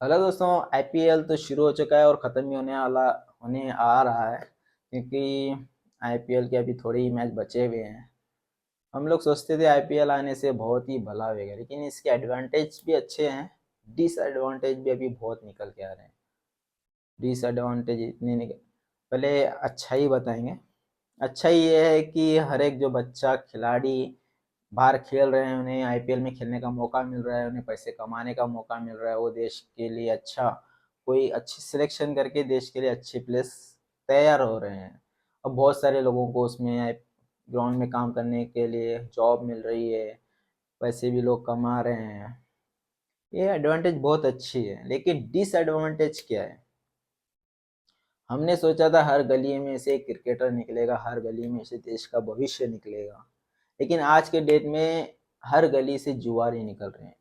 Hello दोस्तों। IPL तो शुरू हो चुका है और ख़त्म भी होने आ रहा है, क्योंकि आईपीएल के अभी थोड़े ही मैच बचे हुए हैं। हम लोग सोचते थे आईपीएल आने से बहुत ही भला होगा, लेकिन इसके एडवांटेज भी अच्छे हैं, डिसएडवांटेज भी अभी बहुत निकल के आ रहे हैं। डिसएडवांटेज इतने निकल, पहले अच्छा ही बताएंगे। अच्छा ये है कि हर एक जो बच्चा खिलाड़ी बाहर खेल रहे हैं, उन्हें आईपीएल में खेलने का मौका मिल रहा है, उन्हें पैसे कमाने का मौका मिल रहा है। वो देश के लिए अच्छा, कोई अच्छी सिलेक्शन करके देश के लिए अच्छे प्लेयर्स तैयार हो रहे हैं। अब बहुत सारे लोगों को उसमें ग्राउंड में काम करने के लिए जॉब मिल रही है, पैसे भी लोग कमा रहे हैं। ये एडवांटेज बहुत अच्छी है, लेकिन डिसएडवांटेज क्या है? हमने सोचा था हर गली में से एक क्रिकेटर निकलेगा, हर गली में से देश का भविष्य निकलेगा, लेकिन आज के डेट में हर गली से जुआरी निकल रहे हैं।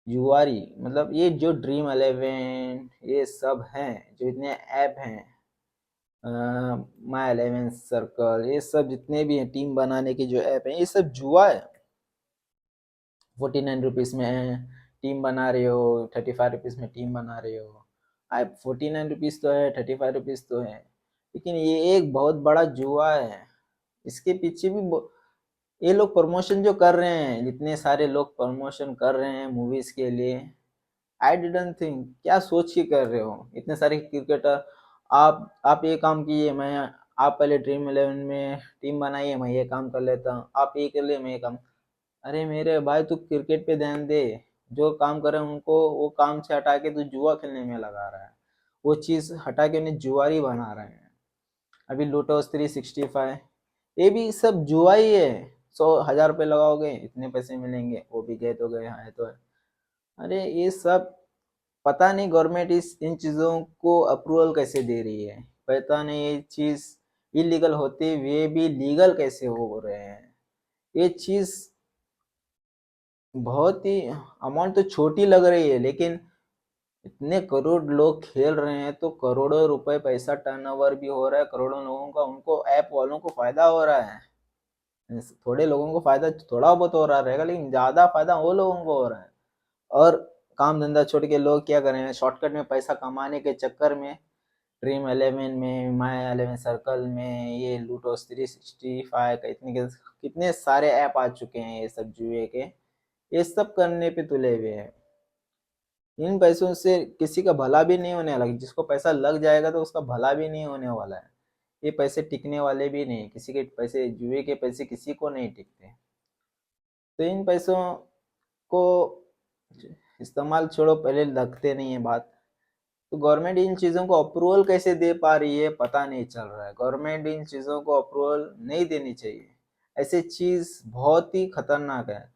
जुआरी मतलब ये जो ड्रीम 11 ये सब हैं, जो इतने ऐप हैं, माई 11 सर्कल, ये सब जितने भी हैं टीम बनाने के जो ऐप हैं, ये सब जुआ है। 49 रुपीज़ में टीम बना रहे हो, 35 रुपीज़ में टीम बना रहे हो। आप 49 रुपीज़ तो है, 35 रुपीज़ तो है, लेकिन ये एक बहुत बड़ा जुआ है। इसके पीछे भी ये लोग प्रमोशन जो कर रहे हैं, जितने सारे लोग प्रमोशन कर रहे हैं मूवीज के लिए, आई डिडंट थिंक, क्या सोच के कर रहे हो इतने सारे क्रिकेटर। आप ये काम कीजिए, मैं आप पहले ड्रीम 11 में टीम बनाइए, मैं ये काम कर लेता हूँ, आप ये कर ले, मैं ये काम। अरे मेरे भाई, तू क्रिकेट पे ध्यान दे। जो काम कर रहे हैं उनको वो काम से हटा के तू जुआ खेलने में लगा रहा है। वो चीज़ हटा के उन्हें जुआरी बना रहे हैं। अभी लूटोस 365, ये भी सब जुआ ही है। 100,000 रुपये लगाओगे इतने पैसे मिलेंगे, वो भी गए तो गए, हाँ तो है। अरे ये सब पता नहीं गवर्नमेंट इस इन चीज़ों को अप्रूवल कैसे दे रही है। पता नहीं ये चीज़ इलीगल होते हुए भी लीगल कैसे हो रहे हैं। ये चीज़ बहुत ही, अमाउंट तो छोटी लग रही है, लेकिन इतने करोड़ लोग खेल रहे हैं तो करोड़ों रुपए पैसा टर्नओवर भी हो रहा है, करोड़ों लोगों का, उनको ऐप वालों को फायदा हो रहा है। थोड़े लोगों को फायदा थोड़ा बहुत हो रहा रहेगा, लेकिन ज्यादा फायदा वो लोगों को हो रहा है। और काम धंधा छोड़ के लोग क्या कर रहे हैं, शॉर्टकट में पैसा कमाने के चक्कर में ड्रीम 11 में, माई 11 सर्कल में, ये लूटोस 365 कितने सारे ऐप आ चुके हैं ये सब जुए के, ये सब करने पे तुले हुए हैं। इन पैसों से किसी का भला भी नहीं होने वाला। जिसको पैसा लग जाएगा तो उसका भला भी नहीं होने वाला है। ये पैसे टिकने वाले भी नहीं, किसी के पैसे, जुए के पैसे किसी को नहीं टिकते। तो इन पैसों को इस्तेमाल छोड़ो, पहले लगते नहीं है बात। तो गवर्नमेंट इन चीज़ों को अप्रूवल कैसे दे पा रही है पता नहीं चल रहा है। गवर्नमेंट इन चीज़ों को अप्रूवल नहीं देनी चाहिए। ऐसी चीज़ बहुत ही खतरनाक है,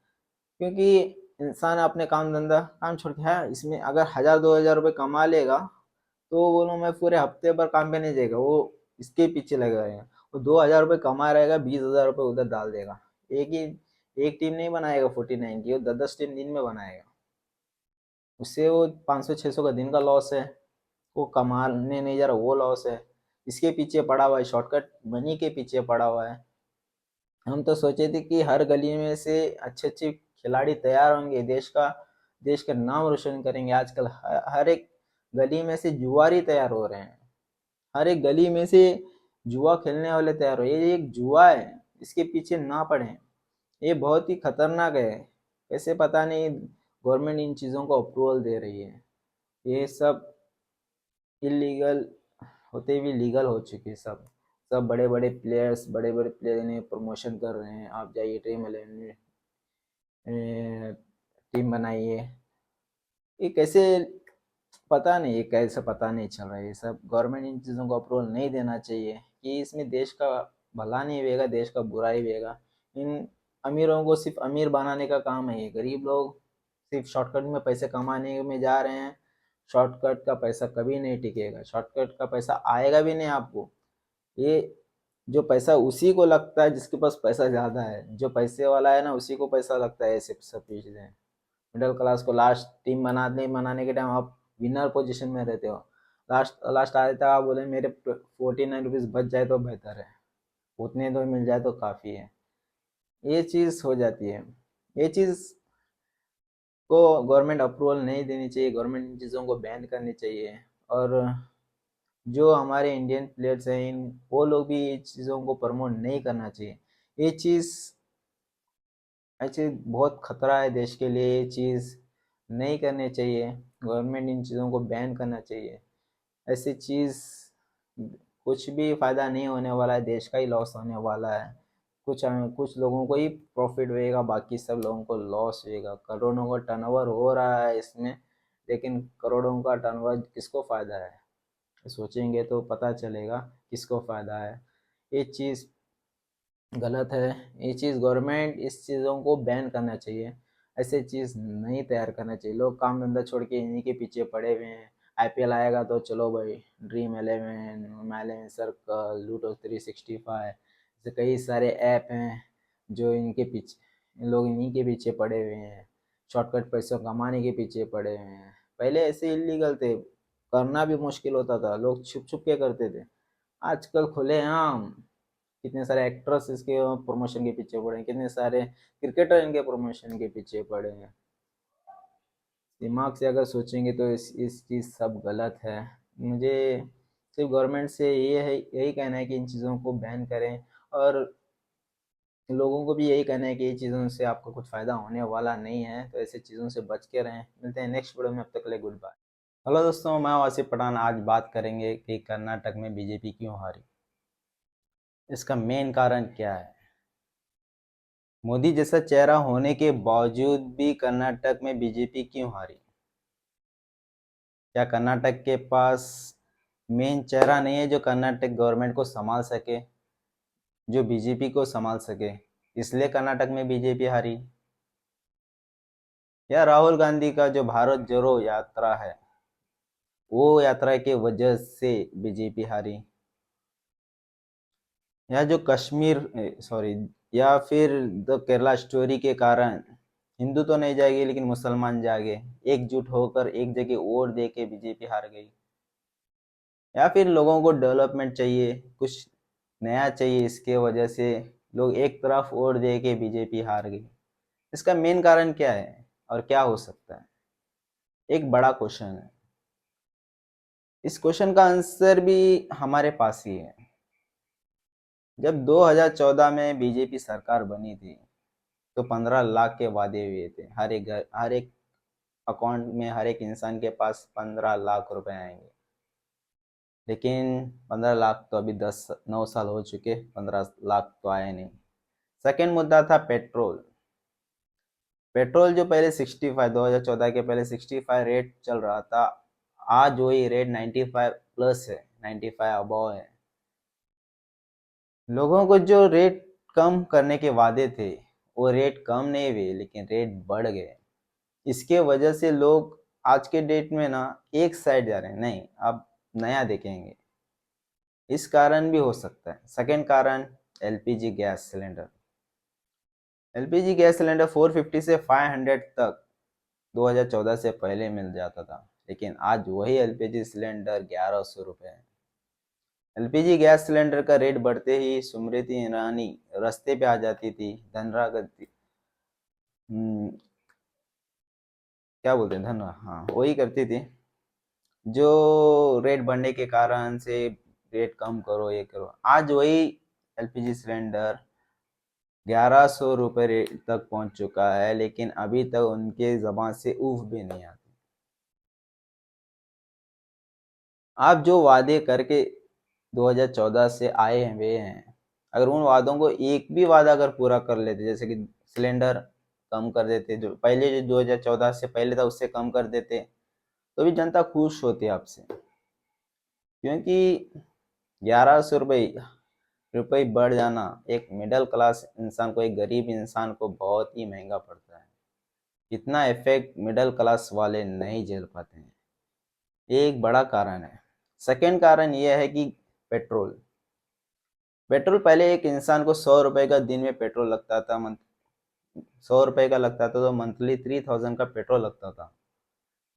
क्योंकि इंसान अपने काम धंधा काम छोड़ के है, इसमें अगर 1,000 2,000 रुपये कमा लेगा तो वो बोलो मैं पूरे हफ्ते भर काम पे नहीं जाएगा, वो इसके पीछे लगा रहेगा। वो 2,000 रुपये कमा रहेगा, 20,000 रुपये उधर डाल देगा। एक ही एक टीम नहीं बनाएगा 49 की, वो 10 10 टीम दिन में बनाएगा। उससे वो 500 600 का दिन का लॉस है। वो कमाने नहीं जा रहा, वो लॉस है। इसके पीछे पड़ा हुआ है, शॉर्टकट मनी के पीछे पड़ा हुआ है। हम तो सोचे थे कि हर गली में से अच्छे अच्छे खिलाड़ी तैयार होंगे, देश का नाम रोशन करेंगे। आजकल हर एक गली में से जुआरी तैयार हो रहे हैं। हर एक गली में से जुआ खेलने वाले तैयार हो। ये एक जुआ है, इसके पीछे ना पड़े। ये बहुत ही खतरनाक है। कैसे पता नहीं गवर्नमेंट इन चीज़ों को अप्रूवल दे रही है। ये सब इलीगल होते हुए लीगल हो चुके सब बड़े बड़े प्लेयर ने प्रमोशन कर रहे हैं, आप जाइए ड्रीम 11 में टीम बनाइए। ये कैसे, पता नहीं ये कैसे, पता नहीं चल रहा है। ये सब गवर्नमेंट इन चीज़ों को अप्रूवल नहीं देना चाहिए, कि इसमें देश का भला नहीं होगा, देश का बुरा ही होगा। इन अमीरों को सिर्फ अमीर बनाने का काम है। ये गरीब लोग सिर्फ शॉर्टकट में पैसे कमाने में जा रहे हैं। शॉर्टकट का पैसा कभी नहीं टिकेगा, शॉर्टकट का पैसा आएगा भी नहीं आपको। ये जो पैसा उसी को लगता है जिसके पास पैसा ज़्यादा है। जो पैसे वाला है ना, उसी को पैसा लगता है। ये सब चीज़ें मिडिल क्लास को लास्ट टीम बनाने के टाइम आप विनर पोजीशन में रहते हो। लास्ट लास्ट आए तक आप बोले मेरे 49 रुपीज़ बच जाए तो बेहतर है, उतने तो मिल जाए तो काफ़ी है। ये चीज़ हो जाती है। ये चीज़ को गवर्नमेंट अप्रूवल नहीं देनी चाहिए, गवर्नमेंट इन चीज़ों को बैन करनी चाहिए। और जो हमारे इंडियन प्लेयर्स हैं इन वो लोग भी ये चीज़ों को प्रमोट नहीं करना चाहिए। ये चीज़ ऐसे बहुत खतरा है देश के लिए, ये चीज़ नहीं करनी चाहिए। गवर्नमेंट इन चीज़ों को बैन करना चाहिए। ऐसी चीज़ कुछ भी फ़ायदा नहीं होने वाला है, देश का ही लॉस होने वाला है। कुछ लोगों को ही प्रॉफिट होएगा, बाकी सब लोगों को लॉस होएगा। करोड़ों का टर्नओवर हो रहा है इसमें, लेकिन करोड़ों का टर्नओवर किसको फ़ायदा है? सोचेंगे तो पता चलेगा किसको फ़ायदा है। ये चीज़ गलत है। ये चीज़ गवर्नमेंट इस चीज़ों को बैन करना चाहिए। ऐसे चीज़ नहीं तैयार करना चाहिए। लोग काम धंधा छोड़ के इन्हीं के पीछे पड़े हुए हैं। आईपीएल आएगा तो चलो भाई, ड्रीम इलेवन, माई इलेवन सर्कल, लूडो 365, ऐसे कई सारे ऐप हैं जो इनके पीछे, लोग इन्हीं के पीछे पड़े हुए हैं। शॉर्टकट पैसों कमाने के पीछे पड़े हुए हैं। पहले ऐसे इलीगल थे, करना भी मुश्किल होता था, लोग छुप छुप के करते थे। आजकल खुलेआम कितने सारे एक्ट्रेस इसके प्रमोशन के पीछे पड़े हैं, कितने सारे क्रिकेटर इनके प्रमोशन के पीछे पड़े हैं। दिमाग से अगर सोचेंगे तो इस चीज़ सब गलत है। मुझे सिर्फ गवर्नमेंट से ये है, यही कहना है कि इन चीज़ों को बैन करें। और लोगों को भी यही कहना है कि ये चीज़ों से आपको कुछ फ़ायदा होने वाला नहीं है, तो ऐसे चीज़ों से बच के रहें। मिलते हैं नेक्स्ट वीडियो में, अब तक के लिए गुड बाय। हेलो दोस्तों, मैं वासिफ पठान। आज बात करेंगे कि कर्नाटक में बीजेपी क्यों हारी, इसका मेन कारण क्या है। मोदी जैसा चेहरा होने के बावजूद भी कर्नाटक में बीजेपी क्यों हारी? क्या कर्नाटक के पास मेन चेहरा नहीं है जो कर्नाटक गवर्नमेंट को संभाल सके, जो बीजेपी को संभाल सके, इसलिए कर्नाटक में बीजेपी हारी? या राहुल गांधी का जो भारत जोड़ो यात्रा है, वो यात्रा की वजह से बीजेपी हारी? या जो कश्मीर सॉरी, या फिर द केरला स्टोरी के कारण हिंदू तो नहीं जाएगी लेकिन मुसलमान जागे, एकजुट होकर एक जगह वोट दे के बीजेपी हार गई? या फिर लोगों को डेवलपमेंट चाहिए, कुछ नया चाहिए, इसके वजह से लोग एक तरफ वोट दे के बीजेपी हार गई? इसका मेन कारण क्या है और क्या हो सकता है? एक बड़ा क्वेश्चन है। इस क्वेश्चन का आंसर भी हमारे पास ही है। जब 2014 में बीजेपी सरकार बनी थी तो 15 लाख के वादे हुए थे, हर एक घर, हर एक अकाउंट में, हर एक इंसान के पास 15 लाख रुपए आएंगे। लेकिन 15 लाख तो अभी 9 साल हो चुके, 15 लाख तो आए नहीं। सेकेंड मुद्दा था पेट्रोल। पेट्रोल जो पहले 65, 2014 के पहले 65 रेट चल रहा था, आज वही रेट 95 प्लस है, 95 अबव है। लोगों को जो रेट कम करने के वादे थे वो रेट कम नहीं हुए, लेकिन रेट बढ़ गए। इसके वजह से लोग आज के डेट में ना एक साइड जा रहे हैं, नहीं अब नया देखेंगे। इस कारण भी हो सकता है। सेकेंड कारण, LPG gas cylinder. LPG gas cylinder 450 से 500 तक 2014 से पहले मिल जाता था, लेकिन आज वही एलपीजी सिलेंडर 1100 रुपये है। एलपीजी गैस सिलेंडर का रेट बढ़ते ही स्मृति ईरानी रास्ते पे आ जाती थी, धनरा करती, क्या बोलते हैं, धनरा, हाँ वही करती थी, जो रेट बढ़ने के कारण से रेट कम करो, ये करो। आज वही एलपीजी सिलेंडर 1100 रुपये तक पहुंच चुका है, लेकिन अभी तक उनके जबान से उफ भी नहीं आती। आप जो वादे करके 2014 से आए हुए हैं, अगर उन वादों को एक भी वादा अगर पूरा कर लेते, जैसे कि सिलेंडर कम कर देते, जो पहले जो 2014 से पहले था उससे कम कर देते, तो भी जनता खुश होती आपसे। क्योंकि 1100 रुपये बढ़ जाना एक मिडिल क्लास इंसान को, एक गरीब इंसान को बहुत ही महंगा पड़ता है। इतना इफेक्ट मिडिल क्लास वाले नहीं झेल पाते हैं, ये एक बड़ा कारण है। सेकेंड कारण यह है कि पेट्रोल। पेट्रोल पहले एक इंसान को 100 रुपए का दिन में पेट्रोल लगता था, 100 रुपए का लगता था, तो मंथली 3000 का पेट्रोल लगता था।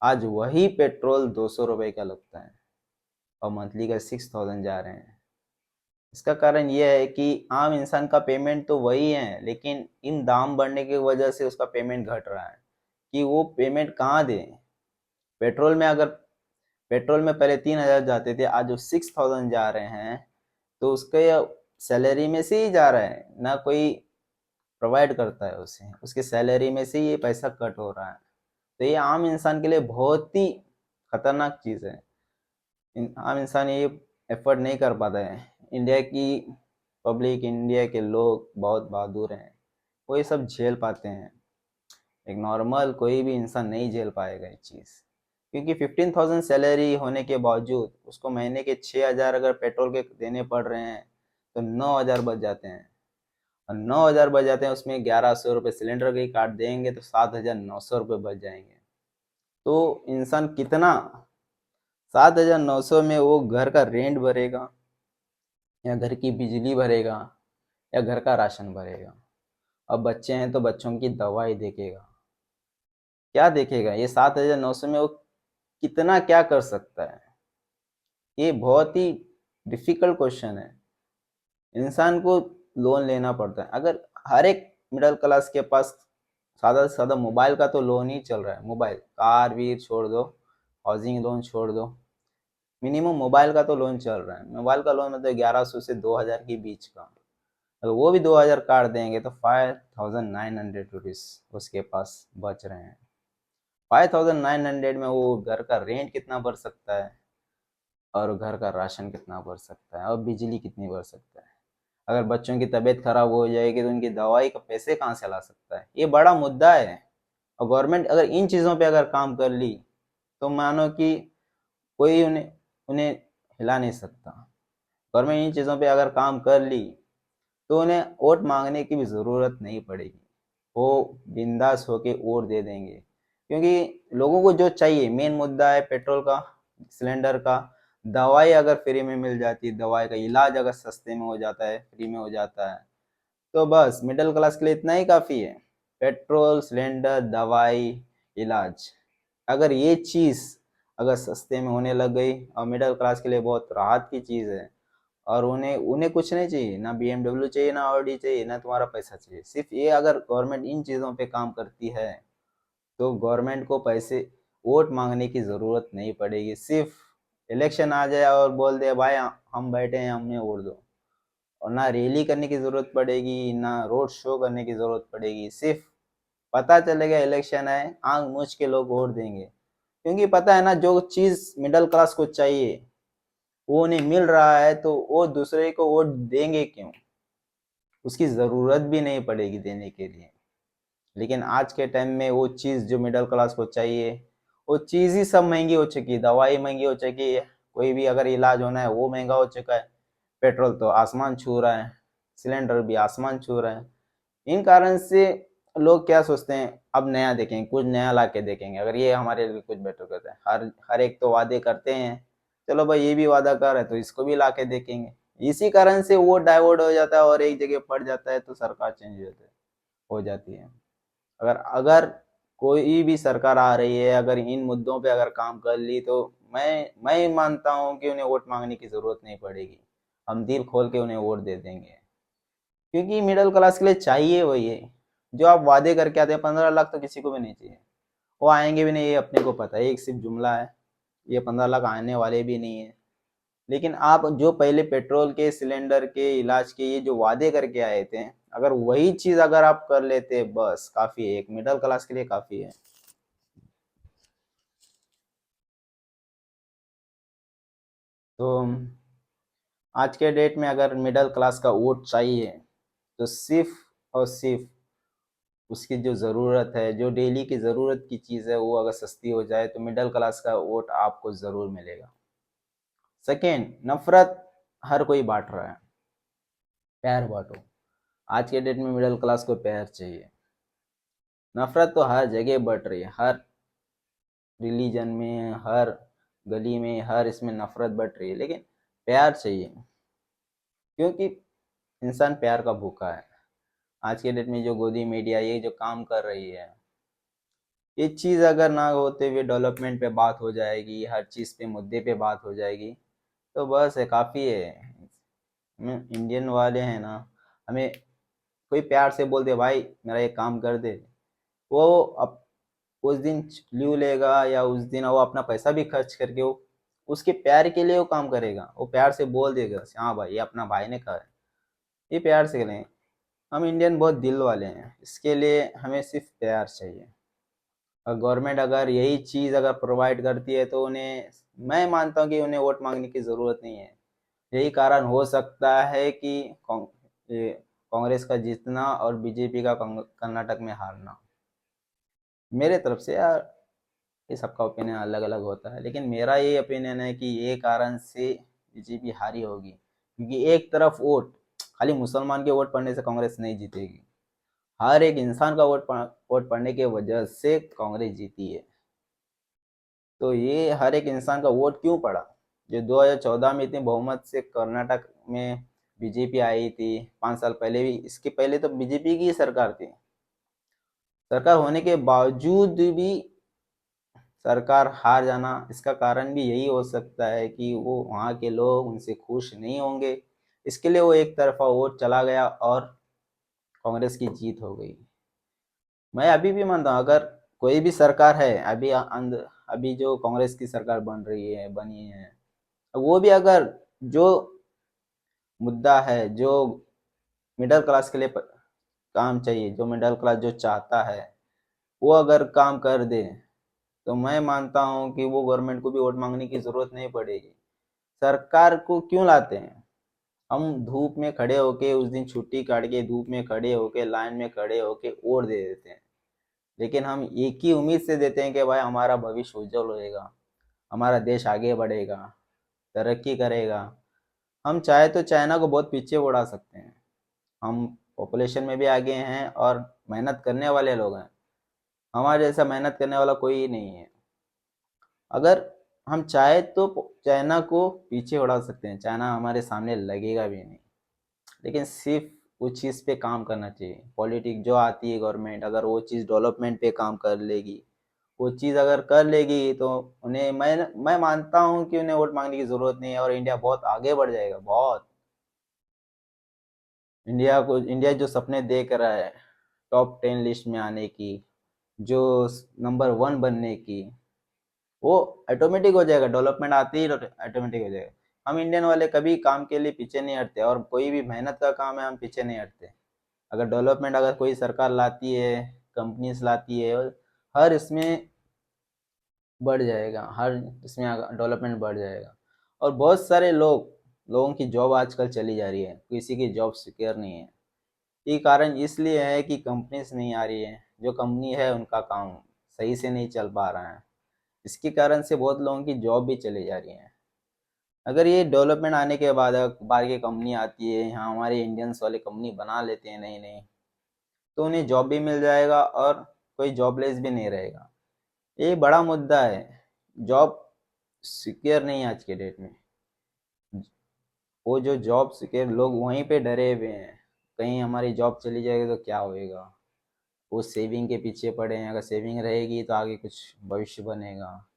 आज वही पेट्रोल 200 रुपए का लगता है और मंथली का 6000 जा रहे हैं। इसका कारण यह है कि आम इंसान का पेमेंट तो वही है, लेकिन इन दाम बढ़ने की वजह से उसका पेमेंट घट रहा है। कि वो पेमेंट कहाँ दें। पेट्रोल में अगर पेट्रोल में पहले 3,000 जाते थे, आज वो 6,000 जा रहे हैं, तो उसके सैलरी में से ही जा रहा है ना, कोई प्रोवाइड करता है उसे, उसके सैलरी में से ये पैसा कट हो रहा है। तो ये आम इंसान के लिए बहुत ही खतरनाक चीज़ है। आम इंसान ये एफर्ट नहीं कर पाता है। इंडिया की पब्लिक, इंडिया के लोग बहुत बहादुर हैं, वो ये सब झेल पाते हैं। एक नॉर्मल कोई भी इंसान नहीं झेल पाएगा ये चीज़, क्योंकि 15,000 सैलरी होने के बावजूद उसको महीने के 6,000 अगर पेट्रोल के देने पड़ रहे हैं, तो 9,000 बच जाते हैं। और 9,000 बच जाते हैं, उसमें 1,100 रुपये सिलेंडर के ही काट देंगे, तो 7,900 रुपये बच जाएंगे। तो इंसान कितना, 7,900 में वो घर का रेंट भरेगा, या घर की बिजली भरेगा, या घर का राशन भरेगा। अब बच्चे हैं तो बच्चों की दवाई देखेगा, क्या देखेगा? ये 7,900 में वो कितना क्या कर सकता है? ये बहुत ही डिफिकल्ट क्वेश्चन है। इंसान को लोन लेना पड़ता है। अगर हर एक मिडिल क्लास के पास सादा से सादा मोबाइल का तो लोन ही चल रहा है, मोबाइल, कार वीर छोड़ दो, हाउसिंग लोन छोड़ दो, मिनिमम मोबाइल का तो लोन चल रहा है। मोबाइल का लोन मतलब 1,100 से 2,000 के बीच का। अगर वो भी 2,000 काट देंगे तो 5,900 रुपीज़ उसके पास बच रहे हैं। 5,900 में वो घर का रेंट कितना भर सकता है, और घर का राशन कितना भर सकता है, और बिजली कितनी भर सकता है। अगर बच्चों की तबीयत खराब हो जाएगी तो उनकी दवाई का पैसे कहाँ से ला सकता है? ये बड़ा मुद्दा है। और गवर्नमेंट अगर इन चीज़ों पे अगर काम कर ली, तो मानो कि कोई उन्हें उन्हें हिला नहीं सकता। गवर्नमेंट इन चीज़ों पे अगर काम कर ली, तो उन्हें वोट मांगने की भी ज़रूरत नहीं पड़ेगी। वो बिंदास होके वोट दे देंगे, क्योंकि लोगों को जो चाहिए, मेन मुद्दा है पेट्रोल का, सिलेंडर का। दवाई अगर फ्री में मिल जाती है, दवाई का इलाज अगर सस्ते में हो जाता है, फ्री में हो जाता है, तो बस मिडिल क्लास के लिए इतना ही काफ़ी है। पेट्रोल, सिलेंडर, दवाई, इलाज, अगर ये चीज़ अगर सस्ते में होने लग गई, और मिडिल क्लास के लिए बहुत राहत की चीज़ है। और उन्हें उन्हें कुछ नहीं चाहिए, ना BMW चाहिए, ना ऑडी चाहिए, ना तुम्हारा पैसा चाहिए। सिर्फ ये, अगर गवर्नमेंट इन चीज़ों पे काम करती है, तो गवर्नमेंट को पैसे, वोट मांगने की ज़रूरत नहीं पड़ेगी। सिर्फ इलेक्शन आ जाए और बोल दे भाई हम बैठे हैं, हमें वोट दो। और ना रैली करने की ज़रूरत पड़ेगी, ना रोड शो करने की ज़रूरत पड़ेगी। सिर्फ पता चलेगा इलेक्शन है, आंख मूछ के लोग वोट देंगे, क्योंकि पता है ना, जो चीज़ मिडिल क्लास को चाहिए वो उन्हें मिल रहा है, तो वो दूसरे को वोट देंगे क्यों? उसकी ज़रूरत भी नहीं पड़ेगी देने के लिए। लेकिन आज के टाइम में वो चीज़ जो मिडिल क्लास को चाहिए, वो चीज़ ही सब महंगी हो चुकी है। दवाई महंगी हो चुकी है, कोई भी अगर इलाज होना है वो महंगा हो चुका है। पेट्रोल तो आसमान छू रहा है, सिलेंडर भी आसमान छू रहा है। इन कारण से लोग क्या सोचते हैं, अब नया देखेंगे, कुछ नया ला के देखेंगे, अगर ये हमारे लिए कुछ बेटर करता है। हर हर एक तो वादे करते हैं, चलो भाई ये भी वादा कर रहा है तो इसको भी ला के देखेंगे। इसी कारण से वो डाइवर्ट हो जाता है और एक जगह पड़ जाता है, तो सरकार चेंज हो जाती है। अगर अगर कोई भी सरकार आ रही है, अगर इन मुद्दों पे अगर काम कर ली, तो मैं मानता हूँ कि उन्हें वोट मांगने की ज़रूरत नहीं पड़ेगी। हम दिल खोल के उन्हें वोट दे देंगे, क्योंकि मिडिल क्लास के लिए चाहिए वही है जो आप वादे करके आते हैं। 15 लाख तो किसी को भी नहीं चाहिए, वो आएंगे भी नहीं, ये अपने को पता है, एक सिर्फ जुमला है। ये 15 लाख आने वाले भी नहीं है। लेकिन आप जो पहले पेट्रोल के, सिलेंडर के, इलाज के, ये जो वादे करके आए थे, अगर वही चीज़ अगर आप कर लेते, बस काफ़ी है, एक मिडिल क्लास के लिए काफ़ी है। तो आज के डेट में अगर मिडिल क्लास का वोट चाहिए, तो सिर्फ और सिर्फ उसकी जो ज़रूरत है, जो डेली की ज़रूरत की चीज़ है, वो अगर सस्ती हो जाए, तो मिडिल क्लास का वोट आपको ज़रूर मिलेगा। सेकेंड, नफ़रत हर कोई बांट रहा है, प्यार बांटो। आज के डेट में मिडिल क्लास को प्यार चाहिए। नफ़रत तो हर जगह बढ़ रही है, हर रिलीजन में, हर गली में, हर इसमें नफ़रत बढ़ रही है, लेकिन प्यार चाहिए, क्योंकि इंसान प्यार का भूखा है। आज के डेट में जो गोदी मीडिया ये जो काम कर रही है, ये चीज़ अगर ना होते हुए डेवलपमेंट पे बात हो जाएगी, हर चीज़ पे, मुद्दे पे बात हो जाएगी, तो बस है, काफ़ी है। हम इंडियन वाले हैं ना, हमें कोई प्यार से बोल दे भाई मेरा ये काम कर दे, वो अब उस दिन लीव लेगा या उस दिन वो अपना पैसा भी खर्च करके वो उसके प्यार के लिए वो काम करेगा, वो प्यार से बोल देगा हाँ भाई ये अपना भाई ने कहा है, ये प्यार से करें। हम इंडियन बहुत दिल वाले हैं, इसके लिए हमें सिर्फ प्यार चाहिए। और गवर्नमेंट अगर यही चीज़ अगर प्रोवाइड करती है तो उन्हें, मैं मानता हूँ कि उन्हें वोट मांगने की ज़रूरत नहीं है। यही कारण हो सकता है कि ये कांग्रेस का जीतना और बीजेपी का कर्नाटक में हारना। मेरे तरफ से यार, ये सबका ओपिनियन अलग अलग होता है, लेकिन मेरा ये ओपिनियन है कि ये कारण से बीजेपी हारी होगी, क्योंकि एक तरफ वोट, खाली मुसलमान के वोट पड़ने से कांग्रेस नहीं जीतेगी। हर एक इंसान का वोट पड़ने की वजह से कांग्रेस जीती है। तो ये हर एक इंसान का वोट क्यों पड़ा? जो 2014 में इतने बहुमत से कर्नाटक में बीजेपी आई थी, 5 साल पहले भी, इसके पहले तो बीजेपी की सरकार थी। सरकार होने के बावजूद भी सरकार हार जाना, इसका कारण भी यही हो सकता है कि वो वहाँ के लोग उनसे खुश नहीं होंगे, इसके लिए वो एक तरफा वोट चला गया और कांग्रेस की जीत हो गई। मैं अभी भी मानता हूँ अगर कोई भी सरकार है, अभी जो कांग्रेस की सरकार बनी है, वो भी अगर जो मुद्दा है, जो मिडिल क्लास के लिए काम चाहिए, जो मिडिल क्लास जो चाहता है, वो अगर काम कर दे, तो मैं मानता हूँ कि वो गवर्नमेंट को भी वोट मांगने की जरूरत नहीं पड़ेगी। सरकार को क्यों लाते हैं? हम धूप में खड़े होके, उस दिन छुट्टी काट के धूप में खड़े होके, लाइन में खड़े होके वोट दे देते हैं, लेकिन हम एक ही उम्मीद से देते हैं कि भाई हमारा भविष्य उज्जवल होएगा, हमारा देश आगे बढ़ेगा, तरक्की करेगा। हम चाहे तो चाइना को बहुत पीछे उड़ा सकते हैं, हम पॉपुलेशन में भी आगे हैं और मेहनत करने वाले लोग हैं, हमारे जैसा मेहनत करने वाला कोई ही नहीं है। अगर हम चाहे तो चाइना को पीछे उड़ा सकते हैं, चाइना हमारे सामने लगेगा भी नहीं, लेकिन सिर्फ उस चीज़ पे काम करना चाहिए। पॉलिटिक जो आती है गवर्नमेंट, अगर वो चीज़ डेवलपमेंट पे काम कर लेगी, वो चीज़ अगर कर लेगी, तो उन्हें, मैं मानता हूँ कि उन्हें वोट मांगने की ज़रूरत नहीं है और इंडिया बहुत आगे बढ़ जाएगा, बहुत। इंडिया जो सपने देख रहा है टॉप 10 लिस्ट में आने की, जो नंबर 1 बनने की, वो ऑटोमेटिक हो जाएगा, डेवलपमेंट आती ही ऑटोमेटिक हो जाएगा। हम इंडियन वाले कभी काम के लिए पीछे नहीं हटते, और कोई भी मेहनत का काम है हम पीछे नहीं हटते। अगर डेवलपमेंट अगर कोई सरकार लाती है, कंपनीज लाती है, हर इसमें बढ़ जाएगा, हर इसमें डेवलपमेंट बढ़ जाएगा। और बहुत सारे लोगों की जॉब आजकल चली जा रही है, किसी की जॉब सिक्योर नहीं है। ये कारण इसलिए है कि कंपनीज नहीं आ रही है, जो कंपनी है उनका काम सही से नहीं चल पा रहा है, इसके कारण से बहुत लोगों की जॉब भी चली जा रही है। अगर ये डेवलपमेंट आने के बाद बाहर की कंपनी आती है, यहाँ हमारे इंडियंस वाले कंपनी बना लेते हैं नई नई, तो उन्हें जॉब भी मिल जाएगा और कोई जॉबलेस भी नहीं रहेगा। ये बड़ा मुद्दा है, जॉब सिक्योर नहीं है आज के डेट में। वो जो जॉब सिक्योर लोग वहीं पे डरे हुए हैं, कहीं हमारी जॉब चली जाएगी तो क्या होएगा। वो सेविंग के पीछे पड़े हैं, अगर सेविंग रहेगी तो आगे कुछ भविष्य बनेगा।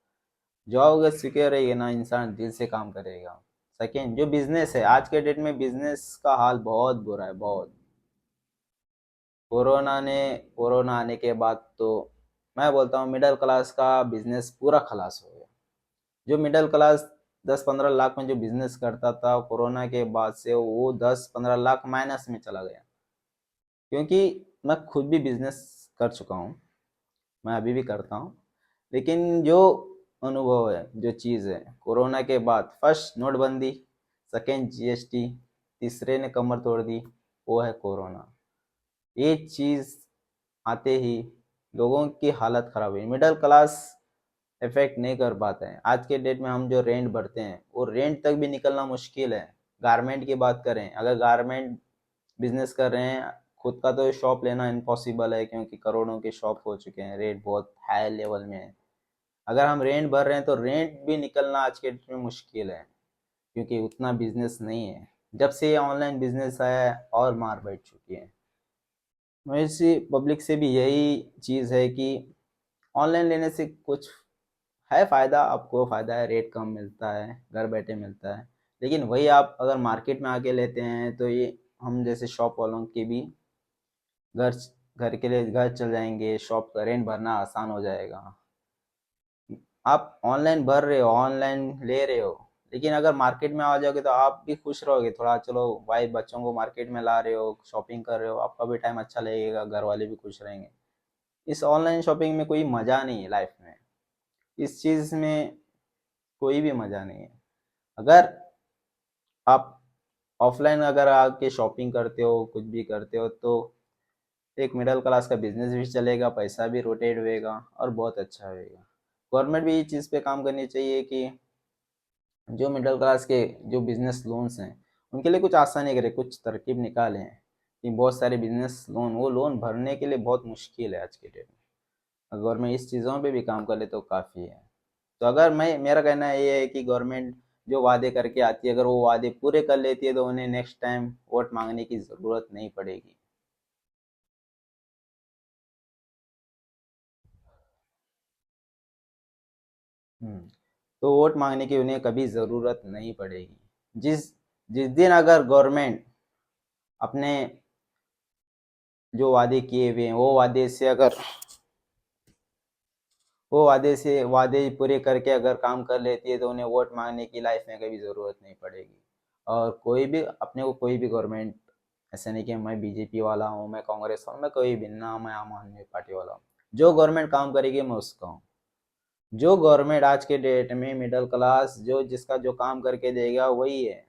जॉब अगर सिक्योर रहेगी ना, इंसान दिल से काम करेगा। सेकेंड, जो बिजनेस है, आज के डेट में बिजनेस का हाल बहुत बुरा है, बहुत। कोरोना आने के बाद तो मैं बोलता हूँ मिडिल क्लास का बिजनेस पूरा खलास हो गया। जो मिडिल क्लास 10-15 लाख में जो बिजनेस करता था, कोरोना के बाद से वो 10-15 लाख माइनस में चला गया। क्योंकि मैं खुद भी बिजनेस कर चुका हूँ, मैं अभी भी करता हूँ, लेकिन जो अनुभव है, जो चीज़ है, कोरोना के बाद फर्स्ट नोटबंदी, सेकेंड जीएसटी, तीसरे ने कमर तोड़ दी, वो है कोरोना। ये चीज़ आते ही लोगों की हालत ख़राब हुई। मिडिल क्लास इफेक्ट नहीं कर पाते हैं। आज के डेट में हम जो रेंट भरते हैं, वो रेंट तक भी निकलना मुश्किल है। गारमेंट की बात करें, अगर गारमेंट बिजनेस कर रहे हैं, खुद का तो शॉप लेना इम्पॉसिबल है, क्योंकि करोड़ों के शॉप हो चुके हैं, रेट बहुत हाई लेवल में है। अगर हम रेंट भर रहे हैं तो रेंट भी निकलना आज के डेट में मुश्किल है, क्योंकि उतना बिजनेस नहीं है। जब से ये ऑनलाइन बिजनेस आया है और मार बैठ चुकी है। वैसे पब्लिक से भी यही चीज़ है कि ऑनलाइन लेने से कुछ है फ़ायदा, आपको फ़ायदा है, रेट कम मिलता है, घर बैठे मिलता है, लेकिन वही आप अगर मार्केट में आके लेते हैं तो ये हम जैसे शॉप वालों के भी घर घर के लिए घर चल जाएंगे, शॉप का रेंट भरना आसान हो जाएगा। आप ऑनलाइन भर रहे हो, ऑनलाइन ले रहे हो, लेकिन अगर मार्केट में आ जाओगे तो आप भी खुश रहोगे थोड़ा। चलो भाई, बच्चों को मार्केट में ला रहे हो, शॉपिंग कर रहे हो, आपका भी टाइम अच्छा लगेगा, घर वाले भी खुश रहेंगे। इस ऑनलाइन शॉपिंग में कोई मज़ा नहीं है लाइफ में, इस चीज़ में कोई भी मज़ा नहीं है। अगर आप ऑफलाइन अगर आके शॉपिंग करते हो, कुछ भी करते हो, तो एक मिडिल क्लास का बिजनेस भी चलेगा, पैसा भी रोटेट होएगा और बहुत अच्छा होएगा। गवर्नमेंट भी इस चीज़ पे काम करनी चाहिए कि जो मिडिल क्लास के जो बिजनेस लोन्स हैं उनके लिए कुछ आसानी करे, कुछ तरकीब निकालें कि बहुत सारे बिजनेस लोन, वो लोन भरने के लिए बहुत मुश्किल है आज के डेट में। गवर्नमेंट इस चीज़ों पे भी काम कर ले तो काफ़ी है। तो अगर मैं, मेरा कहना ये है कि गवर्नमेंट जो वादे करके आती है, अगर वो वादे पूरे कर लेती है तो उन्हें नेक्स्ट टाइम वोट मांगने की ज़रूरत नहीं पड़ेगी। हम्म, तो वोट मांगने की उन्हें कभी ज़रूरत नहीं पड़ेगी। जिस जिस दिन अगर गवर्नमेंट अपने जो वादे किए हुए हैं वो वादे पूरे करके अगर काम कर लेती है तो उन्हें वोट मांगने की लाइफ में कभी ज़रूरत नहीं पड़ेगी। और कोई भी अपने को, कोई भी गवर्नमेंट, ऐसा नहीं कि मैं बीजेपी वाला हूँ, मैं कांग्रेस हूँ, मैं कोई भी ना, मैं आम आदमी पार्टी वाला हूँ। जो गवर्नमेंट काम करेगी मैं उसका हूँ। जो गवर्नमेंट आज के डेट में मिडिल क्लास जो जिसका जो काम करके देगा वही है।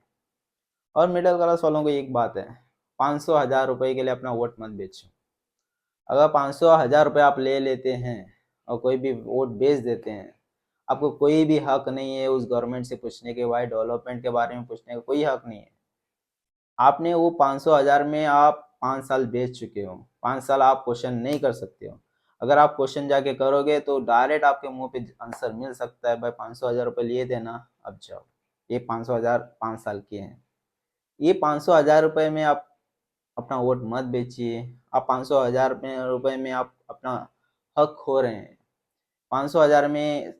और मिडिल क्लास वालों को एक बात है, 500 1000 रुपए के लिए अपना वोट मत बेचो। अगर 500 1000 रुपये आप ले लेते हैं और कोई भी वोट बेच देते हैं, आपको कोई भी हक नहीं है उस गवर्नमेंट से पूछने के, भाई डेवलपमेंट के बारे में पूछने का कोई हक नहीं है। आपने वो 500 1000 में आप 5 साल बेच चुके हो, 5 साल आप क्वेश्चन नहीं कर सकते हो। अगर आप क्वेश्चन जाके करोगे तो डायरेक्ट आपके मुंह पे आंसर मिल सकता है, भाई 500 1000 रुपये लिए थे ना, अब जाओ। ये 500 1000 5 साल के हैं। ये 500 1000 रुपये में आप अपना वोट मत बेचिए। आप 500 1000 रुपये में आप अपना हक खो रहे हैं। 500 1000 में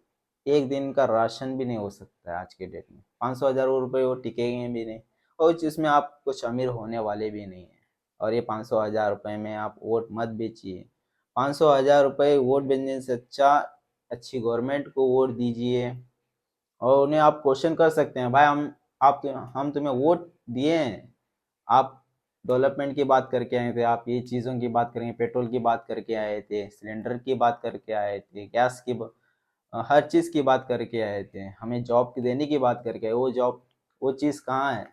एक दिन का राशन भी नहीं हो सकता है आज के डेट में। 500 1000 रुपये वो टिकेंगे भी नहीं, और जिसमें आप कुछ अमीर होने वाले भी नहीं हैं। और ये 500 1000 रुपये में आप वोट मत बेचिए। 500 1000 रुपये वोट बेचने से अच्छा अच्छी गवर्नमेंट को वोट दीजिए। और उन्हें आप क्वेश्चन कर सकते हैं, भाई हम तुम्हें वोट दिए हैं, आप डेवलपमेंट की बात करके आए थे, आप ये चीज़ों की बात करेंगे, पेट्रोल की बात करके आए थे, सिलेंडर की बात करके आए थे, हर चीज़ की बात करके आए थे, हमें जॉब की देने की बात करके आए। वो जॉब, वो चीज़ कहाँ है?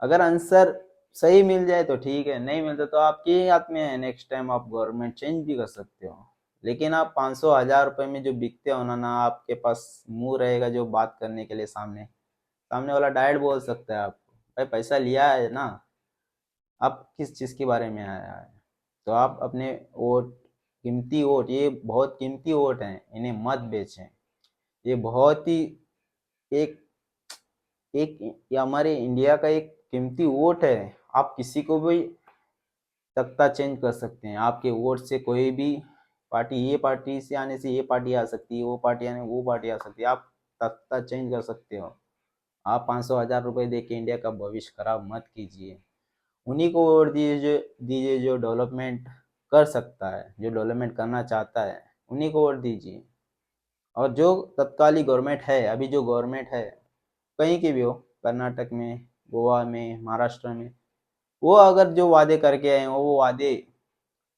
अगर आंसर सही मिल जाए तो ठीक है, नहीं मिलता तो आपके ही हाथ में है, नेक्स्ट टाइम आप गवर्नमेंट चेंज भी कर सकते हो। लेकिन आप 500 1000 रुपये में जो बिकते हो ना ना, आपके पास मुंह रहेगा जो बात करने के लिए, सामने सामने वाला डायरेक्ट बोल सकता है आपको, भाई पैसा लिया है ना, आप किस चीज़ के बारे में आया है। तो आप अपने वोट, कीमती वोट, ये बहुत कीमती वोट हैं, इन्हें मत बेचें। ये बहुत ही एक एक ये हमारे इंडिया का एक कीमती वोट है। आप किसी को भी तख्ता चेंज कर सकते हैं आपके वोट से। कोई भी पार्टी, ये पार्टी से आने से ये पार्टी आ सकती है, वो पार्टी आने वो पार्टी आ सकती है, आप तख्ता चेंज कर सकते हो। आप 500 1000 रुपये दे के इंडिया का भविष्य खराब मत कीजिए। उन्हीं को वोट दीजिए जो डेवलपमेंट कर सकता है, जो डेवलपमेंट करना चाहता है, उन्हीं को वोट दीजिए। और जो तत्कालीन गवर्नमेंट है, अभी जो गवर्नमेंट है, कहीं की भी हो, कर्नाटक में, गोवा में, महाराष्ट्र में, वो अगर जो वादे करके आए हैं वो वादे,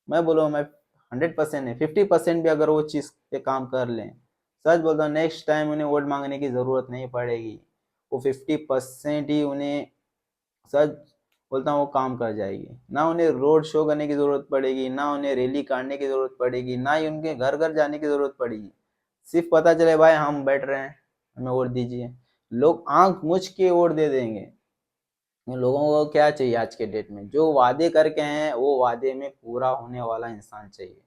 मैं बोलूँ मैं 100% है, 50% भी अगर वो चीज़ पे काम कर लें, सच बोलता हूँ, नेक्स्ट टाइम उन्हें वोट मांगने की ज़रूरत नहीं पड़ेगी। वो 50% ही उन्हें, सच बोलता हूँ, वो काम कर जाएगी। ना उन्हें रोड शो करने की ज़रूरत पड़ेगी, ना उन्हें रैली काटने की ज़रूरत पड़ेगी, ना ही उनके घर घर जाने की ज़रूरत पड़ेगी। सिर्फ पता चले भाई हम बैठ रहे हैं, हमें वोट दीजिए, लोग आंख मूछ के वोट दे देंगे। लोगों को क्या चाहिए आज के डेट में? जो वादे करके हैं वो वादे में पूरा होने वाला इंसान चाहिए।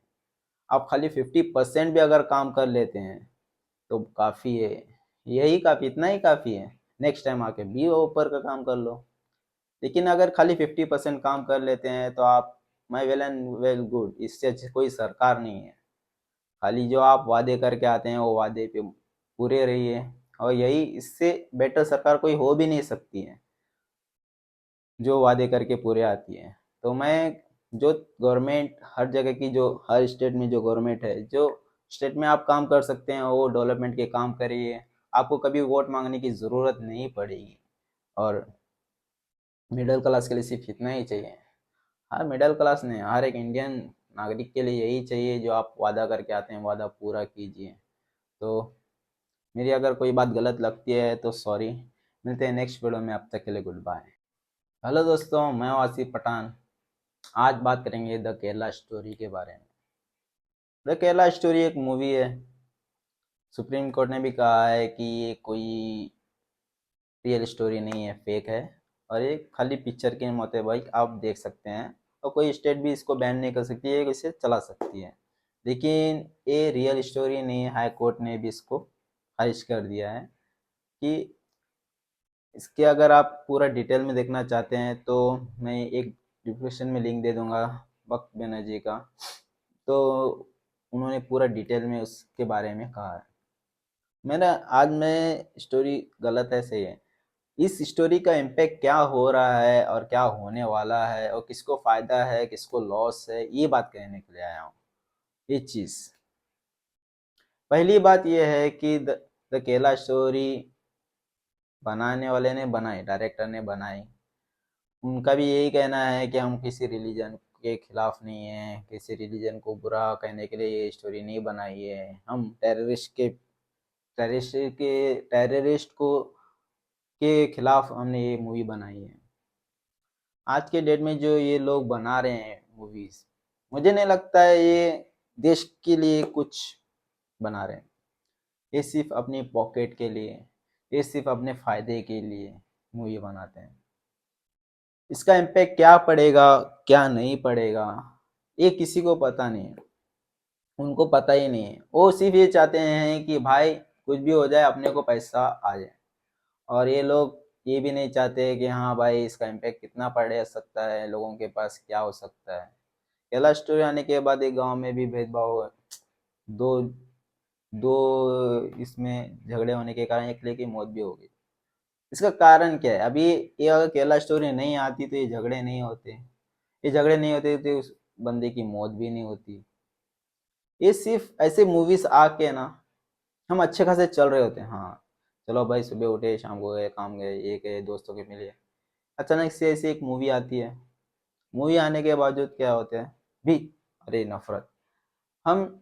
आप खाली 50% भी अगर काम कर लेते हैं तो काफ़ी है, यही काफ़ी, इतना ही काफ़ी है। नेक्स्ट टाइम आके भी ऊपर का काम कर लो। लेकिन अगर खाली 50% काम कर लेते हैं तो आप, मैं वेल एंड वेल गुड, इससे अच्छी कोई सरकार नहीं है। खाली जो आप वादे करके आते हैं वो वादे पे पूरे रहिए, और यही, इससे बेटर सरकार कोई हो भी नहीं सकती है जो वादे करके पूरे आती है। तो मैं जो गवर्नमेंट हर जगह की, जो हर स्टेट में जो गवर्नमेंट है, जो स्टेट में आप काम कर सकते हैं वो डेवलपमेंट के काम करिए, आपको कभी वोट मांगने की ज़रूरत नहीं पड़ेगी। और मिडिल क्लास के लिए सिर्फ इतना ही चाहिए, हर मिडिल क्लास ने, हर एक इंडियन नागरिक के लिए यही चाहिए, जो आप वादा करके आते हैं वादा पूरा कीजिए। तो मेरी अगर कोई बात गलत लगती है तो सॉरी। मिलते हैं नेक्स्ट वीडियो में, अब तक के लिए गुड बाय। हेलो दोस्तों, मैं आसिफ पठान। आज बात करेंगे द केरला स्टोरी के बारे में। द केरला स्टोरी एक मूवी है। सुप्रीम कोर्ट ने भी कहा है कि ये कोई रियल स्टोरी नहीं है, फेक है, और ये खाली पिक्चर के मुताबिक आप देख सकते हैं, और कोई स्टेट भी इसको बैन नहीं कर सकती है, इसे चला सकती है। लेकिन ये रियल स्टोरी नहीं है, हाई कोर्ट ने भी इसको खारिज कर दिया है। कि इसके अगर आप पूरा डिटेल में देखना चाहते हैं तो मैं एक डिस्क्रिप्शन में लिंक दे दूंगा, वक्त बनर्जी का। तो उन्होंने पूरा डिटेल में उसके बारे में कहा है। मेरा आज में स्टोरी गलत है, सही है, इस स्टोरी का इम्पैक्ट क्या हो रहा है और क्या होने वाला है और किसको फायदा है किसको लॉस है, ये बात कहने के लिए आया हूँ। ये चीज़, पहली बात यह है कि द केरला स्टोरी बनाने वाले ने बनाई, डायरेक्टर ने बनाई, उनका भी यही कहना है कि हम किसी रिलीजन के खिलाफ नहीं है, किसी रिलीजन को बुरा कहने के लिए ये स्टोरी नहीं बनाई है, हम टेररिस्ट को के खिलाफ हमने ये मूवी बनाई है। आज के डेट में जो ये लोग बना रहे हैं मूवीज, मुझे नहीं लगता है ये देश के लिए कुछ बना रहे हैं। ये सिर्फ अपनी पॉकेट के लिए, ये सिर्फ अपने फायदे के लिए मूवी बनाते हैं। इसका इम्पैक्ट क्या पड़ेगा क्या नहीं पड़ेगा ये किसी को पता नहीं है, उनको पता ही नहीं है। वो सिर्फ ये चाहते हैं कि भाई कुछ भी हो जाए अपने को पैसा आ जाए, और ये लोग ये भी नहीं चाहते कि हाँ भाई इसका इम्पैक्ट कितना पड़ सकता है, लोगों के पास क्या हो सकता है। केरला स्टोरी आने के बाद एक गांव में भी भेदभाव, दो दो इसमें झगड़े होने के कारण एक लड़की की मौत भी हो गई। इसका कारण क्या है? अभी ये अगर केरला स्टोरी नहीं आती तो ये झगड़े नहीं होते, ये झगड़े नहीं होते तो उस बंदे की मौत भी नहीं होती। ये सिर्फ ऐसे मूवीज आके ना, हम अच्छे खासे चल रहे होते हैं, हाँ चलो भाई सुबह उठे शाम को गए काम गए ये गए दोस्तों के मिले, अचानक से ऐसी एक मूवी आती है। मूवी आने के बावजूद क्या होता है भी, अरे नफरत। हम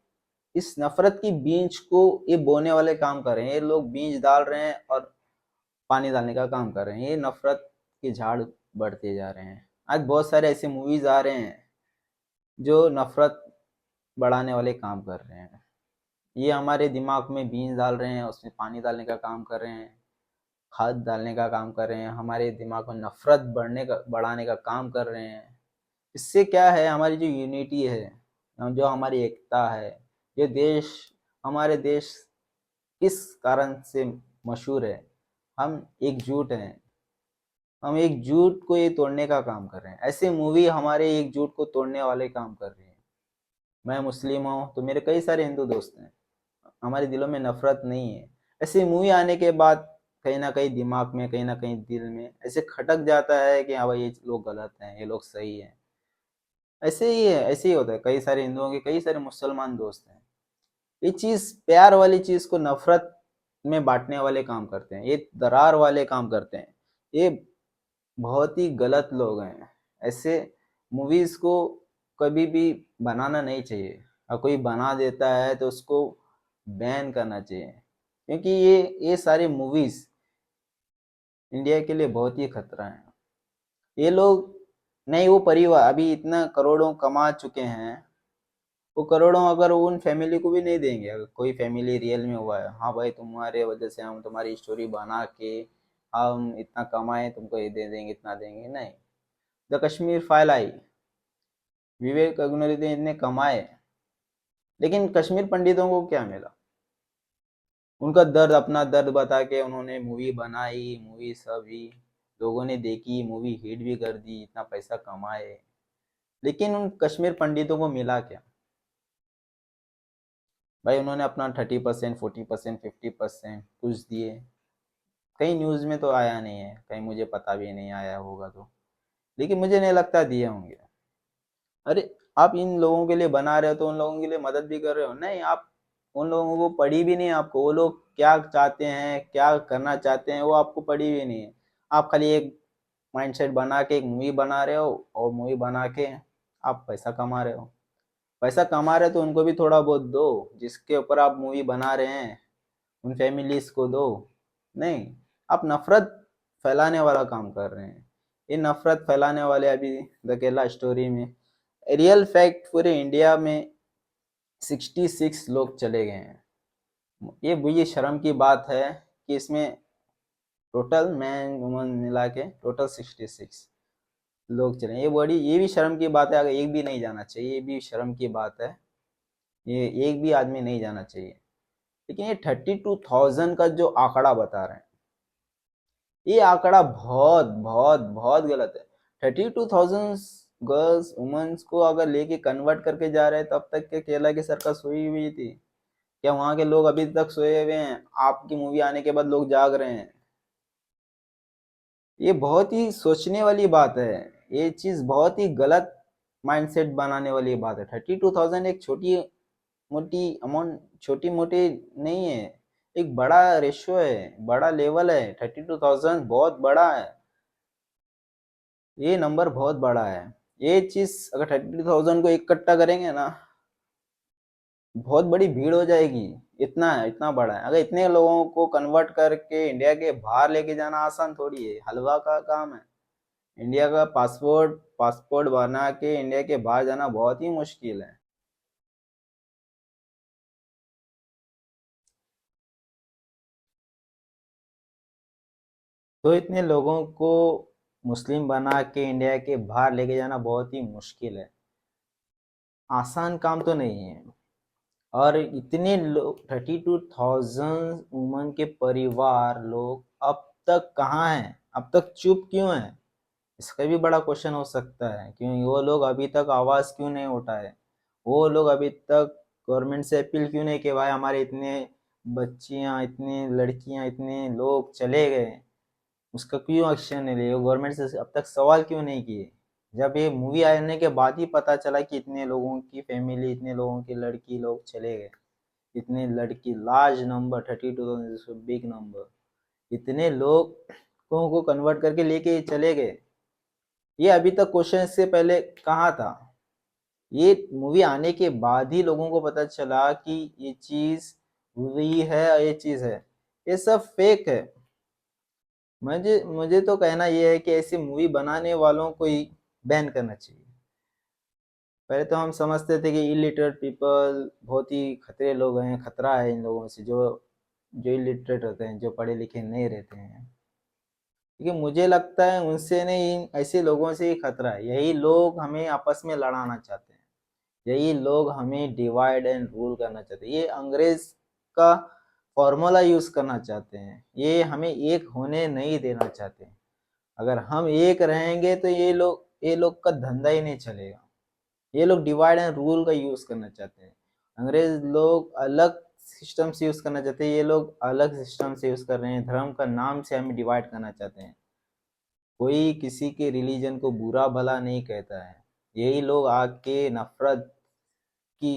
इस नफरत की बीज को ये बोने वाले काम कर रहे हैं, ये लोग बीज डाल रहे हैं और पानी डालने का काम कर रहे हैं, ये नफरत के झाड़ बढ़ते जा रहे हैं। आज बहुत सारे ऐसे मूवीज आ रहे हैं जो नफरत बढ़ाने वाले काम कर रहे हैं। ये हमारे दिमाग में बीज डाल रहे हैं, उसमें पानी डालने का काम कर रहे हैं, खाद डालने का काम कर रहे हैं, हमारे दिमाग में नफरत बढ़ाने का काम कर रहे हैं। इससे क्या है, हमारी जो यूनिटी है, जो हमारी एकता है, ये देश, हमारे देश किस कारण से मशहूर है, हम एकजुट हैं। हम एकजुट को ये तोड़ने का काम कर रहे हैं, ऐसे मूवी हमारे एकजुट को तोड़ने वाले काम कर रही है। मैं मुस्लिम हूँ तो मेरे कई सारे हिंदू दोस्त हैं, हमारे दिलों में नफरत नहीं है। ऐसे मूवी आने के बाद कहीं ना कहीं दिमाग में, कहीं ना कहीं दिल में ऐसे खटक जाता है कि हाँ भाई ये लोग गलत हैं ये लोग सही हैं। ऐसे ही है, ऐसे ही होता है। कई सारे हिंदुओं के कई सारे मुसलमान दोस्त हैं। ये चीज, प्यार वाली चीज को नफरत में बांटने वाले काम करते हैं, ये दरार वाले काम करते हैं। ये बहुत ही गलत लोग हैं। ऐसे मूवीज को कभी भी बनाना नहीं चाहिए, और कोई बना देता है तो उसको बैन करना चाहिए, क्योंकि ये सारी मूवीज इंडिया के लिए बहुत ही खतरा है। ये लोग, नहीं वो परिवार अभी इतना करोड़ों कमा चुके हैं, वो करोड़ों अगर उन फैमिली को भी नहीं देंगे, अगर कोई फैमिली रियल में हुआ है, हाँ भाई तुम्हारे वजह से हम तुम्हारी स्टोरी बना के हम इतना कमाए तुमको ये दे देंगे इतना देंगे, नहीं। द कश्मीर फाइल आई, विवेक अग्निहोत्री ने इतने कमाए, लेकिन कश्मीर पंडितों को क्या मिला? उनका दर्द, अपना दर्द बता के उन्होंने मूवी बनाई, मूवी सभी लोगों ने देखी, मूवी हिट भी कर दी, इतना पैसा कमाए, लेकिन उन कश्मीर पंडितों को मिला क्या? भाई उन्होंने अपना 30%, 40%, 50% कुछ दिए। कहीं न्यूज़ में तो आया नहीं है, कहीं मुझे पता भी नहीं आया होगा तो, लेकिन मुझे नहीं लगता दिए होंगे। अरे आप इन लोगों के लिए बना रहे हो तो उन लोगों के लिए मदद भी कर रहे हो, नहीं आप उन लोगों को पड़ी भी नहीं है आपको, वो लोग क्या चाहते हैं क्या करना चाहते हैं वो आपको पड़ी भी नहीं है। आप खाली एक माइंडसेट बना के एक मूवी बना रहे हो और मूवी बना के आप पैसा कमा रहे हो। पैसा कमा रहे हो तो उनको भी थोड़ा बहुत दो, जिसके ऊपर आप मूवी बना रहे हैं उन फैमिलीज को दो। नहीं, आप नफरत फैलाने वाला काम कर रहे हैं। ये नफरत फैलाने वाले अभी द केरला स्टोरी में रियल फैक्ट पूरे इंडिया में 66 लोग चले गए हैं। ये बुरी शर्म की बात है कि इसमें टोटल मैन वुमन मिला के टोटल 66 लोग चले। ये भी शर्म की बात है, अगर एक भी नहीं जाना चाहिए, ये भी शर्म की बात है। ये एक भी आदमी नहीं जाना चाहिए। लेकिन ये 32,000 का जो आंकड़ा बता रहे हैं, ये आंकड़ा बहुत बहुत बहुत गलत है। 32,000 गर्ल्स वुमेन्स को अगर लेके कन्वर्ट करके जा रहे हैं, तब तक के केरला की सरकार सोई हुई थी क्या? वहां के लोग अभी तक सोए हुए हैं? आपकी मूवी आने के बाद लोग जाग रहे हैं। ये बहुत ही सोचने वाली बात है। ये चीज बहुत ही गलत माइंडसेट बनाने वाली बात है। 32,000 एक छोटी मोटी अमाउंट, छोटी मोटी नहीं है, एक बड़ा रेशियो है, बड़ा लेवल है। 32,000 बहुत बड़ा है, ये नंबर बहुत बड़ा है। ये चीज अगर 32,000 को इकट्ठा करेंगे ना, बहुत बड़ी भीड़ हो जाएगी। इतना है, इतना बड़ा है। अगर इतने लोगों को कन्वर्ट करके इंडिया के बाहर लेके जाना आसान थोड़ी है, हलवा का काम है। इंडिया का पासपोर्ट पासपोर्ट बना के इंडिया के बाहर जाना बहुत ही मुश्किल है। तो इतने लोगों को मुस्लिम बना के इंडिया के बाहर लेके जाना बहुत ही मुश्किल है, आसान काम तो नहीं है। और इतने लोग 32,000 वुमन के परिवार लोग अब तक कहाँ हैं? अब तक चुप क्यों हैं? इसका भी बड़ा क्वेश्चन हो सकता है, क्योंकि वो लोग अभी तक आवाज क्यों नहीं उठाए? वो लोग अभी तक गवर्नमेंट से अपील क्यों नहीं कि भाई हमारे इतने बच्चियां, इतने लड़कियां, इतने लोग चले गए, उसका क्यों एक्शन नहीं लिए? गवर्नमेंट से अब तक सवाल क्यों नहीं किए? जब ये मूवी आने के बाद ही पता चला कि इतने लोगों की फैमिली, इतने लोगों की लड़की लोग चले गए, इतने लड़की, लार्ज नंबर, 32,000 बिग नंबर, इतने लोग को कन्वर्ट करके लेके चले गए। ये अभी तक क्वेश्चन से पहले कहाँ था? ये मूवी आने के बाद ही लोगों को पता चला कि ये चीज हुई है और ये चीज है, ये सब फेक है। मुझे मुझे तो कहना ये है कि ऐसी मूवी बनाने वालों को ही बैन करना चाहिए। पहले तो हम समझते थे कि इलिटरेट पीपल बहुत ही खतरे लोग हैं, खतरा है इन लोगों से, जो जो इलिटरेट होते हैं, जो पढ़े लिखे नहीं रहते हैं। क्योंकि मुझे लगता है उनसे नहीं, ऐसे लोगों से ही खतरा है। यही लोग हमें आपस में लड़ाना चाहते हैं, यही लोग हमें डिवाइड एंड रूल करना चाहते हैं, ये अंग्रेज का फॉर्मूला यूज करना चाहते हैं, ये हमें एक होने नहीं देना चाहते। अगर हम एक रहेंगे तो ये लोग का धंधा ही नहीं चलेगा। ये लोग डिवाइड एंड रूल का यूज करना चाहते हैं। अंग्रेज लोग अलग सिस्टम से यूज करना चाहते हैं, ये लोग अलग सिस्टम से यूज कर रहे हैं। धर्म का नाम से हमें डिवाइड करना चाहते हैं। कोई किसी के रिलीजन को बुरा भला नहीं कहता है। यही लोग आके नफरत की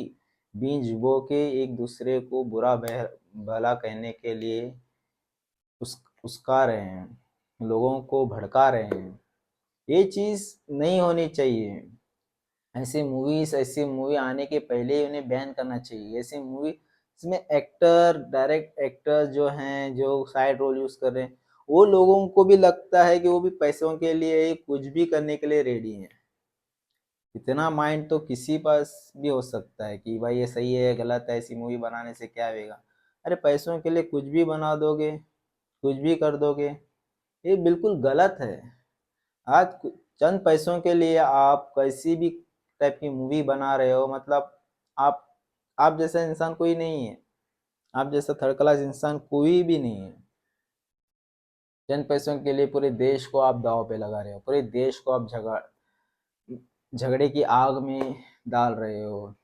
बीज बो के एक दूसरे को बुरा भला कहने के लिए उस्का रहे हैं, लोगों को भड़का रहे हैं। ये चीज नहीं होनी चाहिए। ऐसी मूवी आने के पहले ही उन्हें बैन करना चाहिए। ऐसी मूवी इसमें एक्टर, डायरेक्ट एक्टर जो हैं, जो साइड रोल यूज कर रहे हैं, वो लोगों को भी लगता है कि वो भी पैसों के लिए कुछ भी करने के लिए रेडी हैं। इतना माइंड तो किसी पास भी हो सकता है कि भाई ये सही है गलत है, ऐसी मूवी बनाने से क्या होगा। अरे पैसों के लिए कुछ भी बना दोगे, कुछ भी कर दोगे, ये बिल्कुल गलत है। आज चंद पैसों के लिए आप कैसी भी टाइप की मूवी बना रहे हो, मतलब आप आप जैसा इंसान कोई नहीं है। आप जैसा थर्ड क्लास इंसान कोई भी नहीं है। चंद पैसों के लिए पूरे देश को आप दांव पे लगा रहे हो, पूरे देश को आप झगड़े की आग में डाल रहे हो।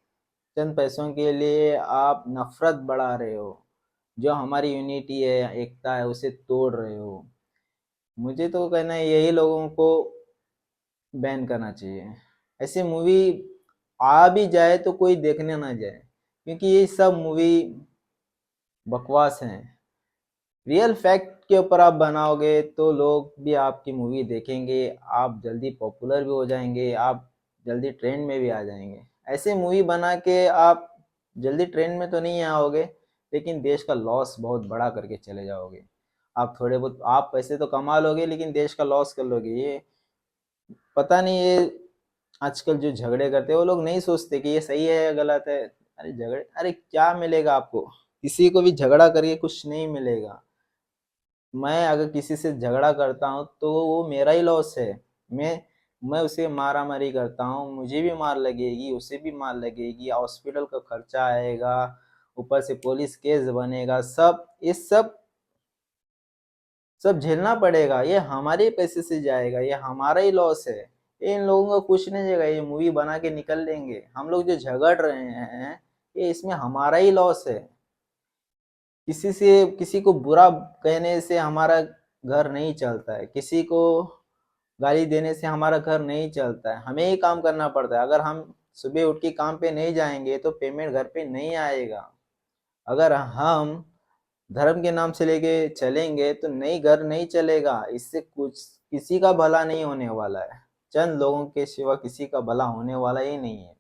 चंद पैसों के लिए आप नफरत बढ़ा रहे हो, जो हमारी यूनिटी है, एकता है, उसे तोड़ रहे हो। मुझे तो कहना है यही लोगों को बैन करना चाहिए। ऐसी मूवी आ भी जाए तो कोई देखने ना जाए, क्योंकि ये सब मूवी बकवास हैं। रियल फैक्ट के ऊपर आप बनाओगे तो लोग भी आपकी मूवी देखेंगे, आप जल्दी पॉपुलर भी हो जाएंगे, आप जल्दी ट्रेंड में भी आ जाएंगे। ऐसे मूवी बना के आप जल्दी ट्रेंड में तो नहीं आओगे, लेकिन देश का लॉस बहुत बड़ा करके चले जाओगे। आप थोड़े बहुत आप पैसे तो कमा लोगे, लेकिन देश का लॉस कर लोगे। ये पता नहीं, ये आजकल जो झगड़े करते हैं वो लोग नहीं सोचते कि ये सही है या गलत है। अरे झगड़े, अरे क्या मिलेगा आपको? किसी को भी झगड़ा करके कुछ नहीं मिलेगा। मैं अगर किसी से झगड़ा करता हूँ तो वो मेरा ही लॉस है। मैं मैं उसे मारा मारी करता हूँ, मुझे भी मार लगेगी, उसे भी मार लगेगी, हॉस्पिटल का खर्चा आएगा, ऊपर से पुलिस केस बनेगा, सब ये सब झेलना पड़ेगा। ये हमारे पैसे से जाएगा, ये हमारा ही लॉस है। ये इन लोगों को कुछ नहीं जाएगा, ये मूवी बना के निकल लेंगे। हम लोग जो झगड़ रहे हैं, ये इसमें हमारा ही लॉस है। किसी को बुरा कहने से हमारा घर नहीं चलता है, किसी को गाली देने से हमारा घर नहीं चलता है। हमें ही काम करना पड़ता है। अगर हम सुबह उठ के काम पे नहीं जाएंगे तो पेमेंट घर पे नहीं आएगा। अगर हम धर्म के नाम से लेके चलेंगे तो नहीं, घर नहीं चलेगा। इससे कुछ किसी का भला नहीं होने वाला है। चंद लोगों के सिवा किसी का भला होने वाला ही नहीं है।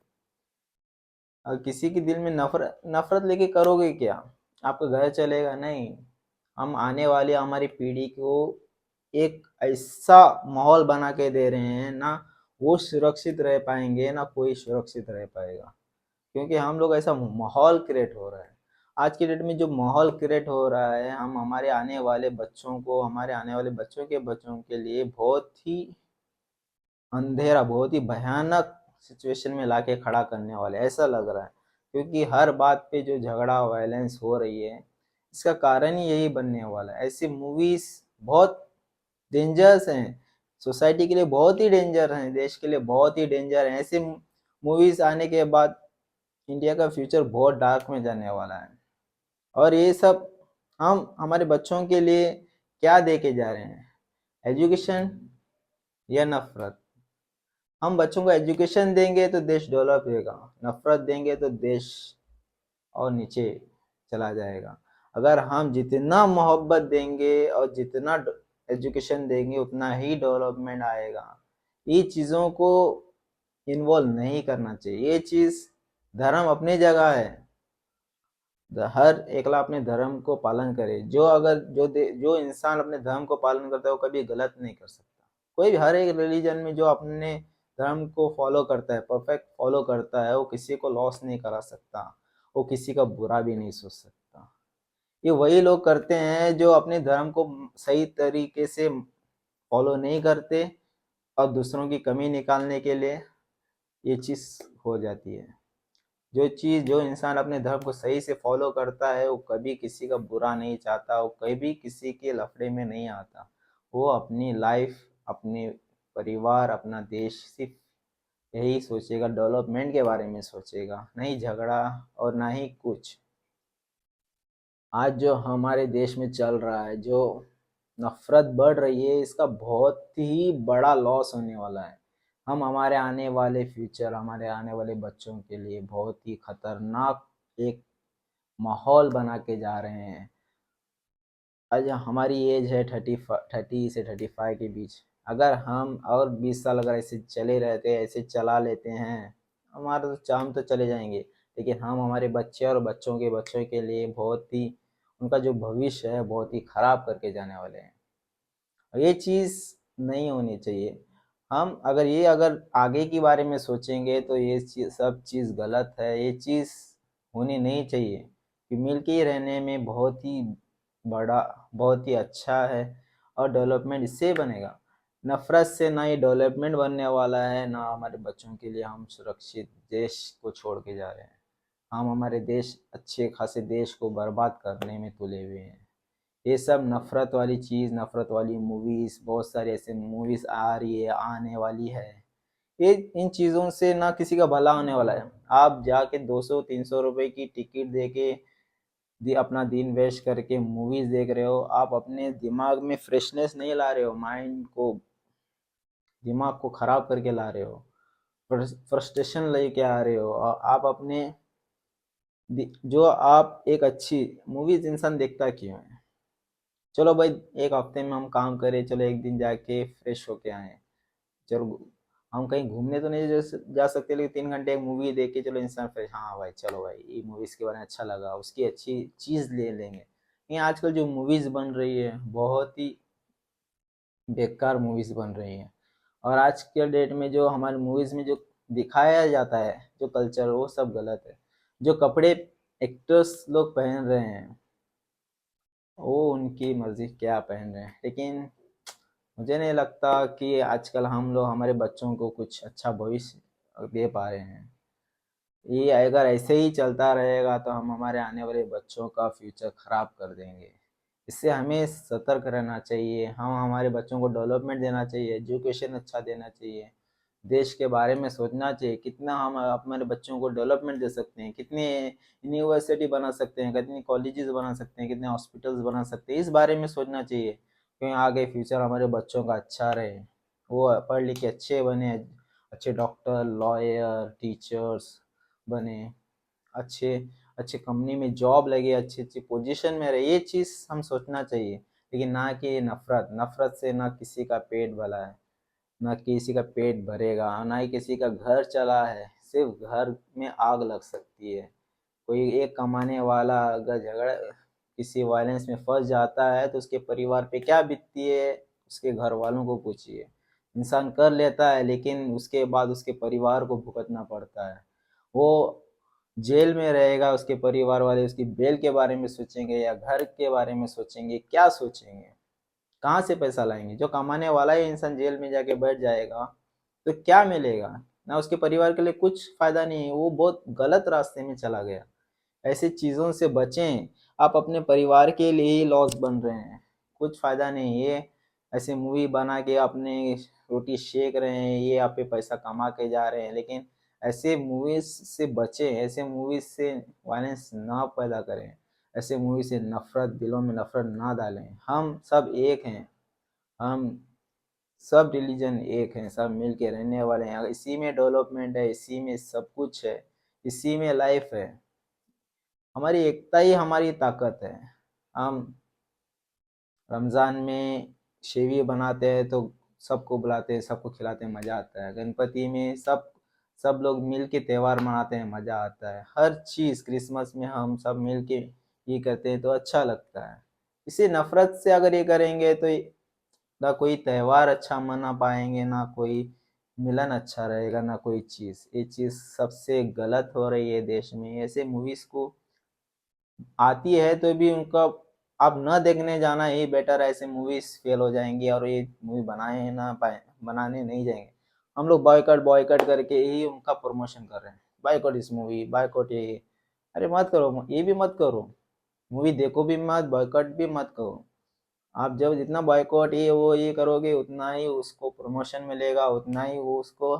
और किसी के दिल में नफरत नफरत लेके करोगे क्या? आपका घर चलेगा नहीं। हम आने वाली हमारी पीढ़ी को एक ऐसा माहौल बना के दे रहे हैं ना, वो सुरक्षित रह पाएंगे ना कोई सुरक्षित रह पाएगा। क्योंकि हम लोग ऐसा माहौल क्रिएट हो रहा है। आज की डेट में जो माहौल क्रिएट हो रहा है, हम हमारे आने वाले बच्चों को, हमारे आने वाले बच्चों के बच्चों के लिए बहुत ही अंधेरा, बहुत ही भयानक सिचुएशन में लाके खड़ा करने वाले ऐसा लग रहा है। क्योंकि हर बात पे जो झगड़ा वायलेंस हो रही है, इसका कारण ही यही बनने वाला है। ऐसी मूवीज बहुत डेंजरस हैं, सोसाइटी के लिए बहुत ही डेंजर हैं, देश के लिए बहुत ही डेंजर हैं। ऐसे मूवीज आने के बाद इंडिया का फ्यूचर बहुत डार्क में जाने वाला है। और ये सब हम हमारे बच्चों के लिए क्या दे के जा रहे हैं? एजुकेशन या नफरत? हम बच्चों को एजुकेशन देंगे तो देश डेवलप होगा, नफरत देंगे तो देश और नीचे चला जाएगा। अगर हम जितना मोहब्बत देंगे और जितना एजुकेशन देंगे, उतना ही डेवलपमेंट आएगा। ये चीज़ों को इन्वॉल्व नहीं करना चाहिए। ये चीज़, धर्म अपनी जगह है, हर एकला अपने धर्म को पालन करे। जो इंसान अपने धर्म को पालन करता है वो कभी गलत नहीं कर सकता। कोई भी, हर एक रिलीजन में जो अपने धर्म को फॉलो करता है, परफेक्ट फॉलो करता है, वो किसी को लॉस नहीं करा सकता, वो किसी का बुरा भी नहीं सोच सकता। ये वही लोग करते हैं जो अपने धर्म को सही तरीके से फॉलो नहीं करते और दूसरों की कमी निकालने के लिए ये चीज़ हो जाती है। जो इंसान अपने धर्म को सही से फॉलो करता है, वो कभी किसी का बुरा नहीं चाहता, वो कभी किसी के लफड़े में नहीं आता। वो अपनी लाइफ, अपने परिवार, अपना देश, सिर्फ यही सोचेगा, डेवलपमेंट के बारे में सोचेगा, नहीं झगड़ा और ना ही कुछ। आज जो हमारे देश में चल रहा है, जो नफरत बढ़ रही है, इसका बहुत ही बड़ा लॉस होने वाला है। हम हमारे आने वाले फ्यूचर, हमारे आने वाले बच्चों के लिए बहुत ही खतरनाक एक माहौल बना के जा रहे हैं। आज हमारी एज है 30 से 35 के बीच। अगर हम और 20 साल अगर ऐसे चले रहते, ऐसे चला लेते हैं, हमारा तो चाम तो चले जाएंगे। लेकिन हम हमारे बच्चे और बच्चों के बच्चों के लिए बहुत ही, उनका जो भविष्य है बहुत ही खराब करके जाने वाले हैं। ये चीज़ नहीं होनी चाहिए। हम अगर आगे के बारे में सोचेंगे तो ये सब चीज़ गलत है। ये चीज़ होनी नहीं चाहिए कि मिल के ही रहने में बहुत ही बड़ा, बहुत ही अच्छा है। और डेवलपमेंट इससे बनेगा। नफरत से ना ही डेवलपमेंट बनने वाला है, ना हमारे बच्चों के लिए हम सुरक्षित देश को छोड़ के जा रहे हैं। हम हमारे देश, अच्छे खासे देश को बर्बाद करने में तुले हुए हैं। ये सब नफरत वाली चीज़, नफरत वाली मूवीज़, बहुत सारी ऐसे मूवीज़ आ रही है, आने वाली है। ये इन चीज़ों से ना किसी का भला होने वाला है। आप जाके 200-300 रुपए की टिकट दे के अपना दिन वेस्ट करके मूवीज़ देख रहे हो। आप अपने दिमाग में फ्रेशनेस नहीं ला रहे हो, दिमाग को ख़राब करके ला रहे हो। फ्रस्ट्रेशन लेके आ रहे हो। आप अपने जो आप एक अच्छी मूवीज इंसान देखता क्यों है? चलो भाई, एक हफ्ते में हम काम करें, चलो एक दिन जाके फ्रेश होके आए, चलो हम कहीं घूमने तो नहीं जा सकते, लेकिन 3 घंटे एक मूवी देख के चलो इंसान फ्रेश, हाँ भाई चलो भाई ये मूवी इसके बारे में अच्छा लगा, उसकी अच्छी चीज़ ले लेंगे। ये आजकल जो मूवीज़ बन रही है बहुत ही बेकार मूवीज़ बन रही हैं। और आज के डेट में जो हमारी मूवीज़ में जो दिखाया जाता है जो कल्चर, वो सब गलत है। जो कपड़े एक्टर्स लोग पहन रहे हैं वो उनकी मर्जी क्या पहन रहे हैं, लेकिन मुझे नहीं लगता कि आजकल हम लोग हमारे बच्चों को कुछ अच्छा भविष्य दे पा रहे हैं। ये अगर ऐसे ही चलता रहेगा तो हम हमारे आने वाले बच्चों का फ्यूचर खराब कर देंगे। इससे हमें सतर्क रहना चाहिए, हम हमारे बच्चों को डेवलपमेंट देना चाहिए, एजुकेशन अच्छा देना चाहिए, देश के बारे में सोचना चाहिए, कितना हम हमारे बच्चों को डेवलपमेंट दे सकते हैं, कितने यूनिवर्सिटी बना सकते हैं, कितनी कॉलेजेस बना सकते हैं, कितने हॉस्पिटल्स बना सकते हैं, इस बारे में सोचना चाहिए, क्योंकि आगे फ्यूचर हमारे बच्चों का अच्छा रहे, वो पढ़ लिख के अच्छे बने, अच्छे डॉक्टर, लॉयर, टीचर्स बने, अच्छे अच्छे कंपनी में जॉब लगे, अच्छी अच्छी पोजीशन में रहे, ये चीज़ हम सोचना चाहिए। लेकिन ना कि नफ़रत, नफ़रत से ना किसी का पेट भला है, ना किसी का पेट भरेगा, ना ही किसी का घर चला है, सिर्फ घर में आग लग सकती है। कोई एक कमाने वाला अगर झगड़ा किसी वायलेंस में फंस जाता है तो उसके परिवार पे क्या बीतती है, उसके घर वालों को पूछिए। इंसान कर लेता है लेकिन उसके बाद उसके परिवार को भुगतना पड़ता है। वो जेल में रहेगा, उसके परिवार वाले उसकी बेल के बारे में सोचेंगे या घर के बारे में सोचेंगे, क्या सोचेंगे? कहाँ से पैसा लाएंगे? जो कमाने वाला ही इंसान जेल में जाके बैठ जाएगा तो क्या मिलेगा? ना उसके परिवार के लिए कुछ फायदा नहीं है, वो बहुत गलत रास्ते में चला गया। ऐसी चीज़ों से बचें। आप अपने परिवार के लिए ही लॉस बन रहे हैं, कुछ फ़ायदा नहीं। ये ऐसे मूवी बना के अपने रोटी सेक रहे हैं, ये आप पे पैसा कमा के जा रहे हैं, लेकिन ऐसे मूवीज़ से बचें, ऐसे मूवीज़ से वायलेंस ना पैदा करें, ऐसे मूवी से नफ़रत, दिलों में नफ़रत ना डालें। हम सब एक हैं, हम सब रिलीजन एक हैं, सब मिल के रहने वाले हैं। इसी में डेवलपमेंट है, इसी में सब कुछ है, इसी में लाइफ है। हमारी एकता ही हमारी ताकत है। हम रमज़ान में शेविए बनाते हैं तो सबको बुलाते हैं, सबको खिलाते हैं, मज़ा आता है। गणपति में सब लोग मिल के त्यौहार मनाते हैं, मज़ा आता है। हर चीज़ क्रिसमस में हम सब मिल के ये करते हैं तो अच्छा लगता है। इसी नफ़रत से अगर ये करेंगे तो ना कोई त्यौहार अच्छा मना पाएंगे, ना कोई मिलन अच्छा रहेगा, ना कोई चीज़। ये चीज़ सबसे गलत हो रही है देश में। ऐसे मूवीज़ को आती है तो भी उनका आप न देखने जाना ही बेटर है। ऐसे मूवीज फेल हो जाएंगी और ये मूवी बनाए ना पाए, बनाने नहीं जाएंगे। हम लोग बॉयकट बॉयकट करके ही उनका प्रमोशन कर रहे हैं, बायकॉट इस मूवी, बायकॉट ये। अरे मत करो, ये भी मत करो, मूवी देखो भी मत, बॉयकॉट भी मत करो। आप जब जितना बॉयकॉट ये वो ये करोगे उतना ही उसको प्रमोशन मिलेगा, उतना ही वो उसको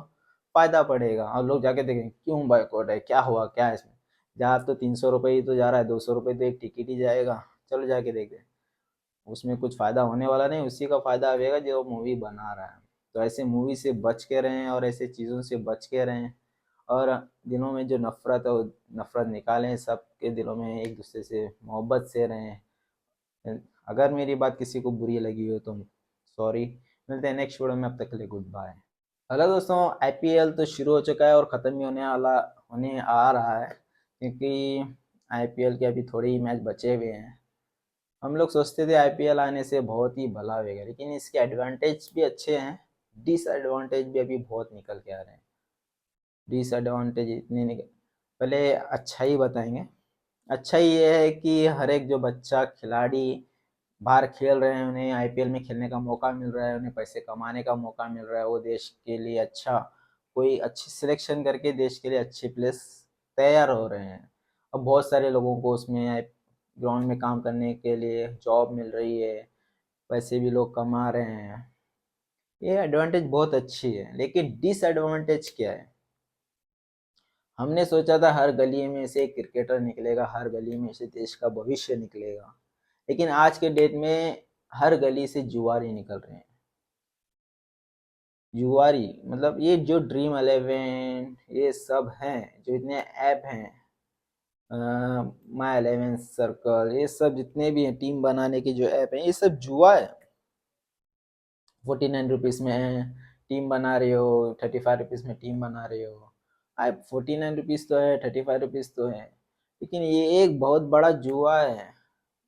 फायदा पड़ेगा, और लोग जाके देखेंगे क्यों बॉयकॉट है, क्या हुआ, क्या है इसमें। जहाँ तो 300 रुपये ही तो जा रहा है, 200 रुपये तो एक टिकट ही जाएगा, चलो जाके देखते हैं। उसमें कुछ फ़ायदा होने वाला नहीं, उसी का फ़ायदा आएगा जो मूवी बना रहा है। तो ऐसे मूवी से बच के रहें और ऐसे चीज़ों से बच के रहें, और दिलों में जो नफ़रत है वो नफ़रत निकालें, सबके दिलों में एक दूसरे से मोहब्बत से रहें। अगर मेरी बात किसी को बुरी लगी हो तो सॉरी। मिलते हैं नेक्स्ट वीडियो में, अब तक के लिए गुड बाय। हेलो दोस्तों, आईपीएल तो शुरू हो चुका है और ख़त्म भी होने आ रहा है, क्योंकि आईपीएल के अभी थोड़े ही मैच बचे हुए हैं। हम लोग सोचते थे आईपीएल आने से बहुत ही भला होगा, लेकिन इसके एडवांटेज भी अच्छे हैं, डिसएडवांटेज भी अभी बहुत निकल के आ रहे हैं। डिसएडवांटेज इतने निकल, पहले अच्छा ही बताएंगे। अच्छा ये है कि हर एक जो बच्चा खिलाड़ी बाहर खेल रहे हैं, उन्हें आईपीएल में खेलने का मौका मिल रहा है, उन्हें पैसे कमाने का मौका मिल रहा है, वो देश के लिए अच्छा कोई अच्छी सिलेक्शन करके देश के लिए अच्छे प्लेयर्स तैयार हो रहे हैं। अब बहुत सारे लोगों को उसमें ग्राउंड में काम करने के लिए जॉब मिल रही है, पैसे भी लोग कमा रहे हैं। ये एडवांटेज बहुत अच्छी है, लेकिन डिसएडवांटेज क्या है? हमने सोचा था हर गली में से एक क्रिकेटर निकलेगा, हर गली में से देश का भविष्य निकलेगा, लेकिन आज के डेट में हर गली से जुआरी निकल रहे हैं। जुआरी मतलब ये जो ड्रीम 11 ये सब हैं, जो इतने ऐप हैं, माई 11 सर्कल, ये सब जितने भी हैं टीम बनाने के जो ऐप हैं, ये सब जुआ है। 49 रुपीज़ में टीम बना रहे हो, 35 रुपीज़ में टीम बना रहे हो। आप 49 रुपीज़ तो है, 35 रुपीज़ तो है, लेकिन ये एक बहुत बड़ा जुआ है।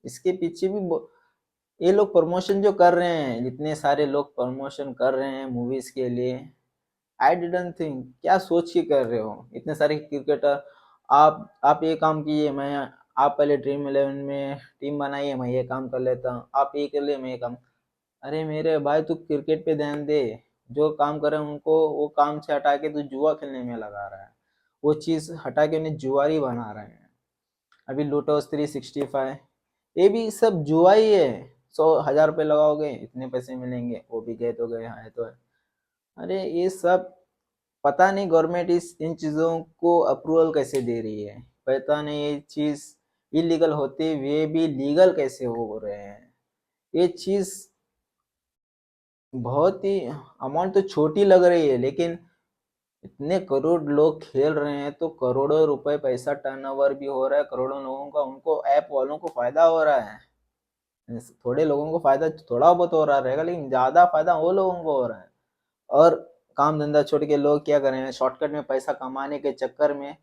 इसके पीछे भी ये लोग प्रमोशन जो कर रहे हैं, जितने सारे लोग प्रमोशन कर रहे हैं मूवीज के लिए, आई डिडंट थिंक, क्या सोच के कर रहे हो इतने सारे क्रिकेटर। आप ये काम कीजिए, मैं आप पहले ड्रीम 11 में टीम बनाइए, मैं ये काम कर लेता हूँ, आप ये कर लिए, मैं ये काम। अरे मेरे भाई तू क्रिकेट पे ध्यान दे। जो काम कर रहे हैं उनको वो काम से हटा के तू जुआ खेलने में लगा रहा है। वो चीज़ हटा के उन्हें जुआरी बना रहे हैं। अभी लूटोस 365, ये भी सब जुआ ही है। 100,000 रुपये लगाओगे इतने पैसे मिलेंगे, वो भी गए तो गए, हाँ तो है। अरे ये सब पता नहीं गवर्नमेंट इस इन चीज़ों को अप्रूवल कैसे दे रही है। पता नहीं ये चीज़ इलीगल होते हुए भी लीगल कैसे हो रहे हैं। ये चीज़ बहुत ही, अमाउंट तो छोटी लग रही है, लेकिन इतने करोड़ लोग खेल रहे हैं तो करोड़ों रुपए पैसा टर्नओवर भी हो रहा है करोड़ों लोगों का, उनको ऐप वालों को फायदा हो रहा है। थोड़े लोगों को फायदा थोड़ा बहुत हो रहा रहेगा, लेकिन ज्यादा फायदा वो लोगों को हो रहा है। और काम धंधा छोड़ के लोग क्या कर रहे हैं, शॉर्टकट में पैसा कमाने के चक्कर में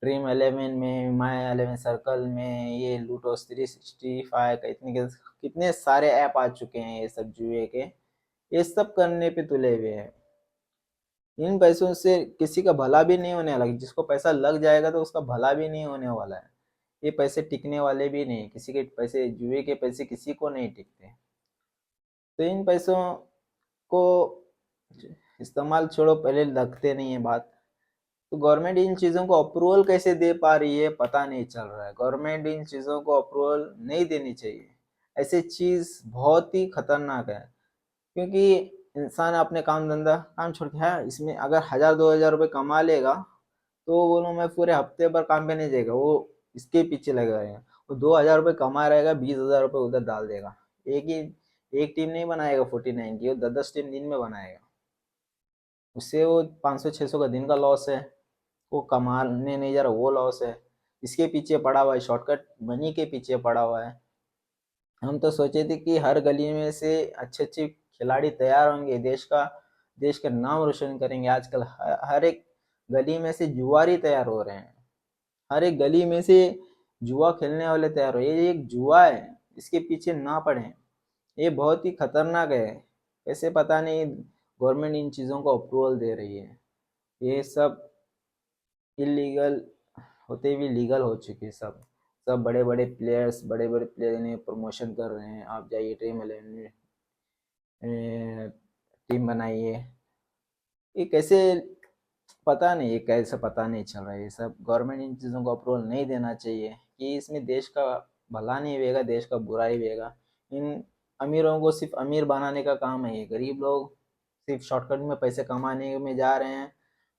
ड्रीम 11 में, माई 11 सर्कल में, ये लूटोस 365 का इतने कितने सारे ऐप आ चुके हैं ये सब जुए के, ये सब करने पे तुले हुए हैं। इन पैसों से किसी का भला भी नहीं होने वाला, जिसको पैसा लग जाएगा तो उसका भला भी नहीं होने वाला है। ये पैसे टिकने वाले भी नहीं, किसी के पैसे, जुए के पैसे किसी को नहीं टिकते। तो इन पैसों को इस्तेमाल छोड़ो, पहले लगते नहीं है बात। तो गवर्नमेंट इन चीज़ों को अप्रूवल कैसे दे पा रही है पता नहीं चल रहा है। गवर्नमेंट इन चीज़ों को अप्रूवल नहीं देनी चाहिए। ऐसी चीज़ बहुत ही खतरनाक है, क्योंकि इंसान अपने काम धंधा काम छोड़ के है इसमें अगर 1,000-2,000 रुपये कमा लेगा, तो बोलो मैं पूरे हफ्ते भर काम पे नहीं जाएगा, वो इसके पीछे लगा रहेगा। वो 2,000 रुपये कमा रहेगा, 20,000 रुपये उधर डाल देगा। एक टीम नहीं बनाएगा 49 की, वो 10-10 टीम दिन में बनाएगा। उससे वो 500-600 का दिन का लॉस है। वो कमाने नहीं जा रहा, वो लॉस है। इसके पीछे पड़ा हुआ है, शॉर्टकट मनी के पीछे पड़ा हुआ है। हम तो सोचे थे कि हर गली में से अच्छे अच्छे खिलाड़ी तैयार होंगे, देश का नाम रोशन करेंगे। आजकल हर एक गली में से जुआरी तैयार हो रहे हैं। हर एक गली में से जुआ खेलने वाले तैयार हो। ये एक जुआ है, इसके पीछे ना पड़े। ये बहुत ही खतरनाक है। कैसे पता नहीं गवर्नमेंट इन चीज़ों को अप्रूवल दे रही है। ये सब इलीगल होते हुए लीगल हो चुके सब। सब बड़े बड़े प्लेयर इन्हें प्रमोशन कर रहे हैं, आप जाइए ड्रीम 11 में टीम बनाइए। ये कैसे, पता नहीं ये कैसे, पता नहीं चल रहा है। ये सब गवर्नमेंट इन चीज़ों को अप्रूवल नहीं देना चाहिए, कि इसमें देश का भला नहीं होगा, देश का बुरा ही होगा। इन अमीरों को सिर्फ अमीर बनाने का काम है। ये गरीब लोग सिर्फ शॉर्टकट में पैसे कमाने में जा रहे हैं।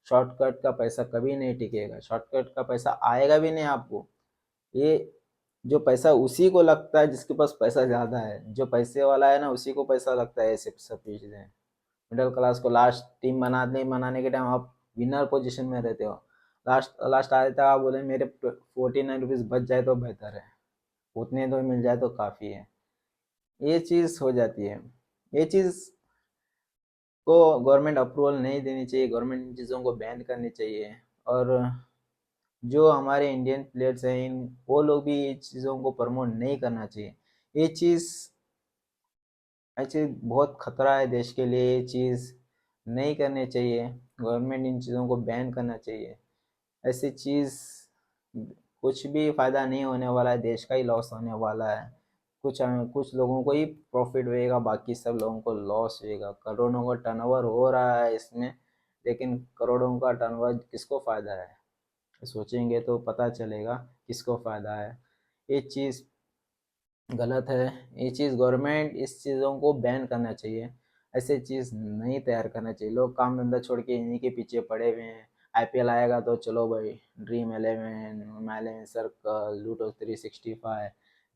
शॉर्टकट का पैसा कभी नहीं टिकेगा, शॉर्टकट का पैसा आएगा भी नहीं आपको। ये जो पैसा उसी को लगता है जिसके पास पैसा ज़्यादा है। जो पैसे वाला है ना, उसी को पैसा लगता है। ऐसे सब चीज़ें मिडिल क्लास को लास्ट टीम बनाने के टाइम आप विनर पोजीशन में रहते हो। लास्ट लास्ट आए तक आप बोले मेरे 49 रुपीज़ बच जाए तो बेहतर है, उतने तो मिल जाए तो काफ़ी है। ये चीज़ हो जाती है। ये चीज़ को गवर्नमेंट अप्रूवल नहीं देनी चाहिए, गवर्नमेंट इन चीज़ों को बैन करनी चाहिए। और जो हमारे इंडियन प्लेयर्स हैं, इन वो लोग भी ये चीज़ों को प्रमोट नहीं करना चाहिए। ये चीज़ ऐसे बहुत खतरा है देश के लिए। ये चीज़ नहीं करनी चाहिए, गवर्नमेंट इन चीज़ों को बैन करना चाहिए। ऐसी चीज़ कुछ भी फ़ायदा नहीं होने वाला है, देश का ही लॉस होने वाला है। कुछ लोगों को ही प्रॉफिट होएगा, बाकी सब लोगों को लॉस होएगा। करोड़ों का टर्नओवर हो रहा है इसमें, लेकिन करोड़ों का टर्नओवर किसको फ़ायदा है, सोचेंगे तो पता चलेगा किसको फ़ायदा है। ये चीज़ गलत है। ये चीज़ गवर्नमेंट इस चीज़ों को बैन करना चाहिए। ऐसे चीज़ नहीं तैयार करना चाहिए। लोग काम धंधा छोड़ के इन्हीं के पीछे पड़े हुए हैं। आईपीएल आएगा तो चलो भाई ड्रीम 11, माई 11 सर्कल, लूटो 365,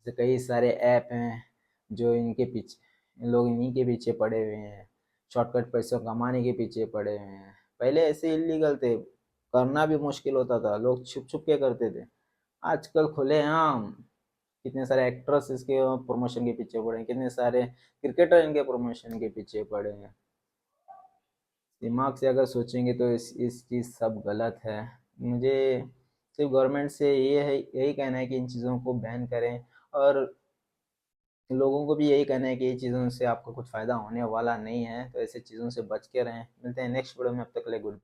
ऐसे कई सारे ऐप हैं जो इनके पीछे, लोग इन्हीं के पीछे पड़े हुए हैं। शॉर्टकट पैसे कमाने के पीछे पड़े हैं। पहले ऐसे इलीगल थे, करना भी मुश्किल होता था, लोग छुप छुप के करते थे। आजकल खुलेआम कितने सारे एक्ट्रेस इसके प्रमोशन के पीछे पड़े हैं, कितने सारे क्रिकेटर इनके प्रमोशन के पीछे पड़े हैं। दिमाग से अगर सोचेंगे तो इस चीज़ सब गलत है। मुझे सिर्फ गवर्नमेंट से ये है, यही कहना है कि इन चीज़ों को बैन करें, और लोगों को भी यही कहना है कि ये चीज़ों से आपको कुछ फ़ायदा होने वाला नहीं है, तो ऐसे चीज़ों से बच के रहें। मिलते हैं नेक्स्ट वीडियो में, अब तक के लिए गुड।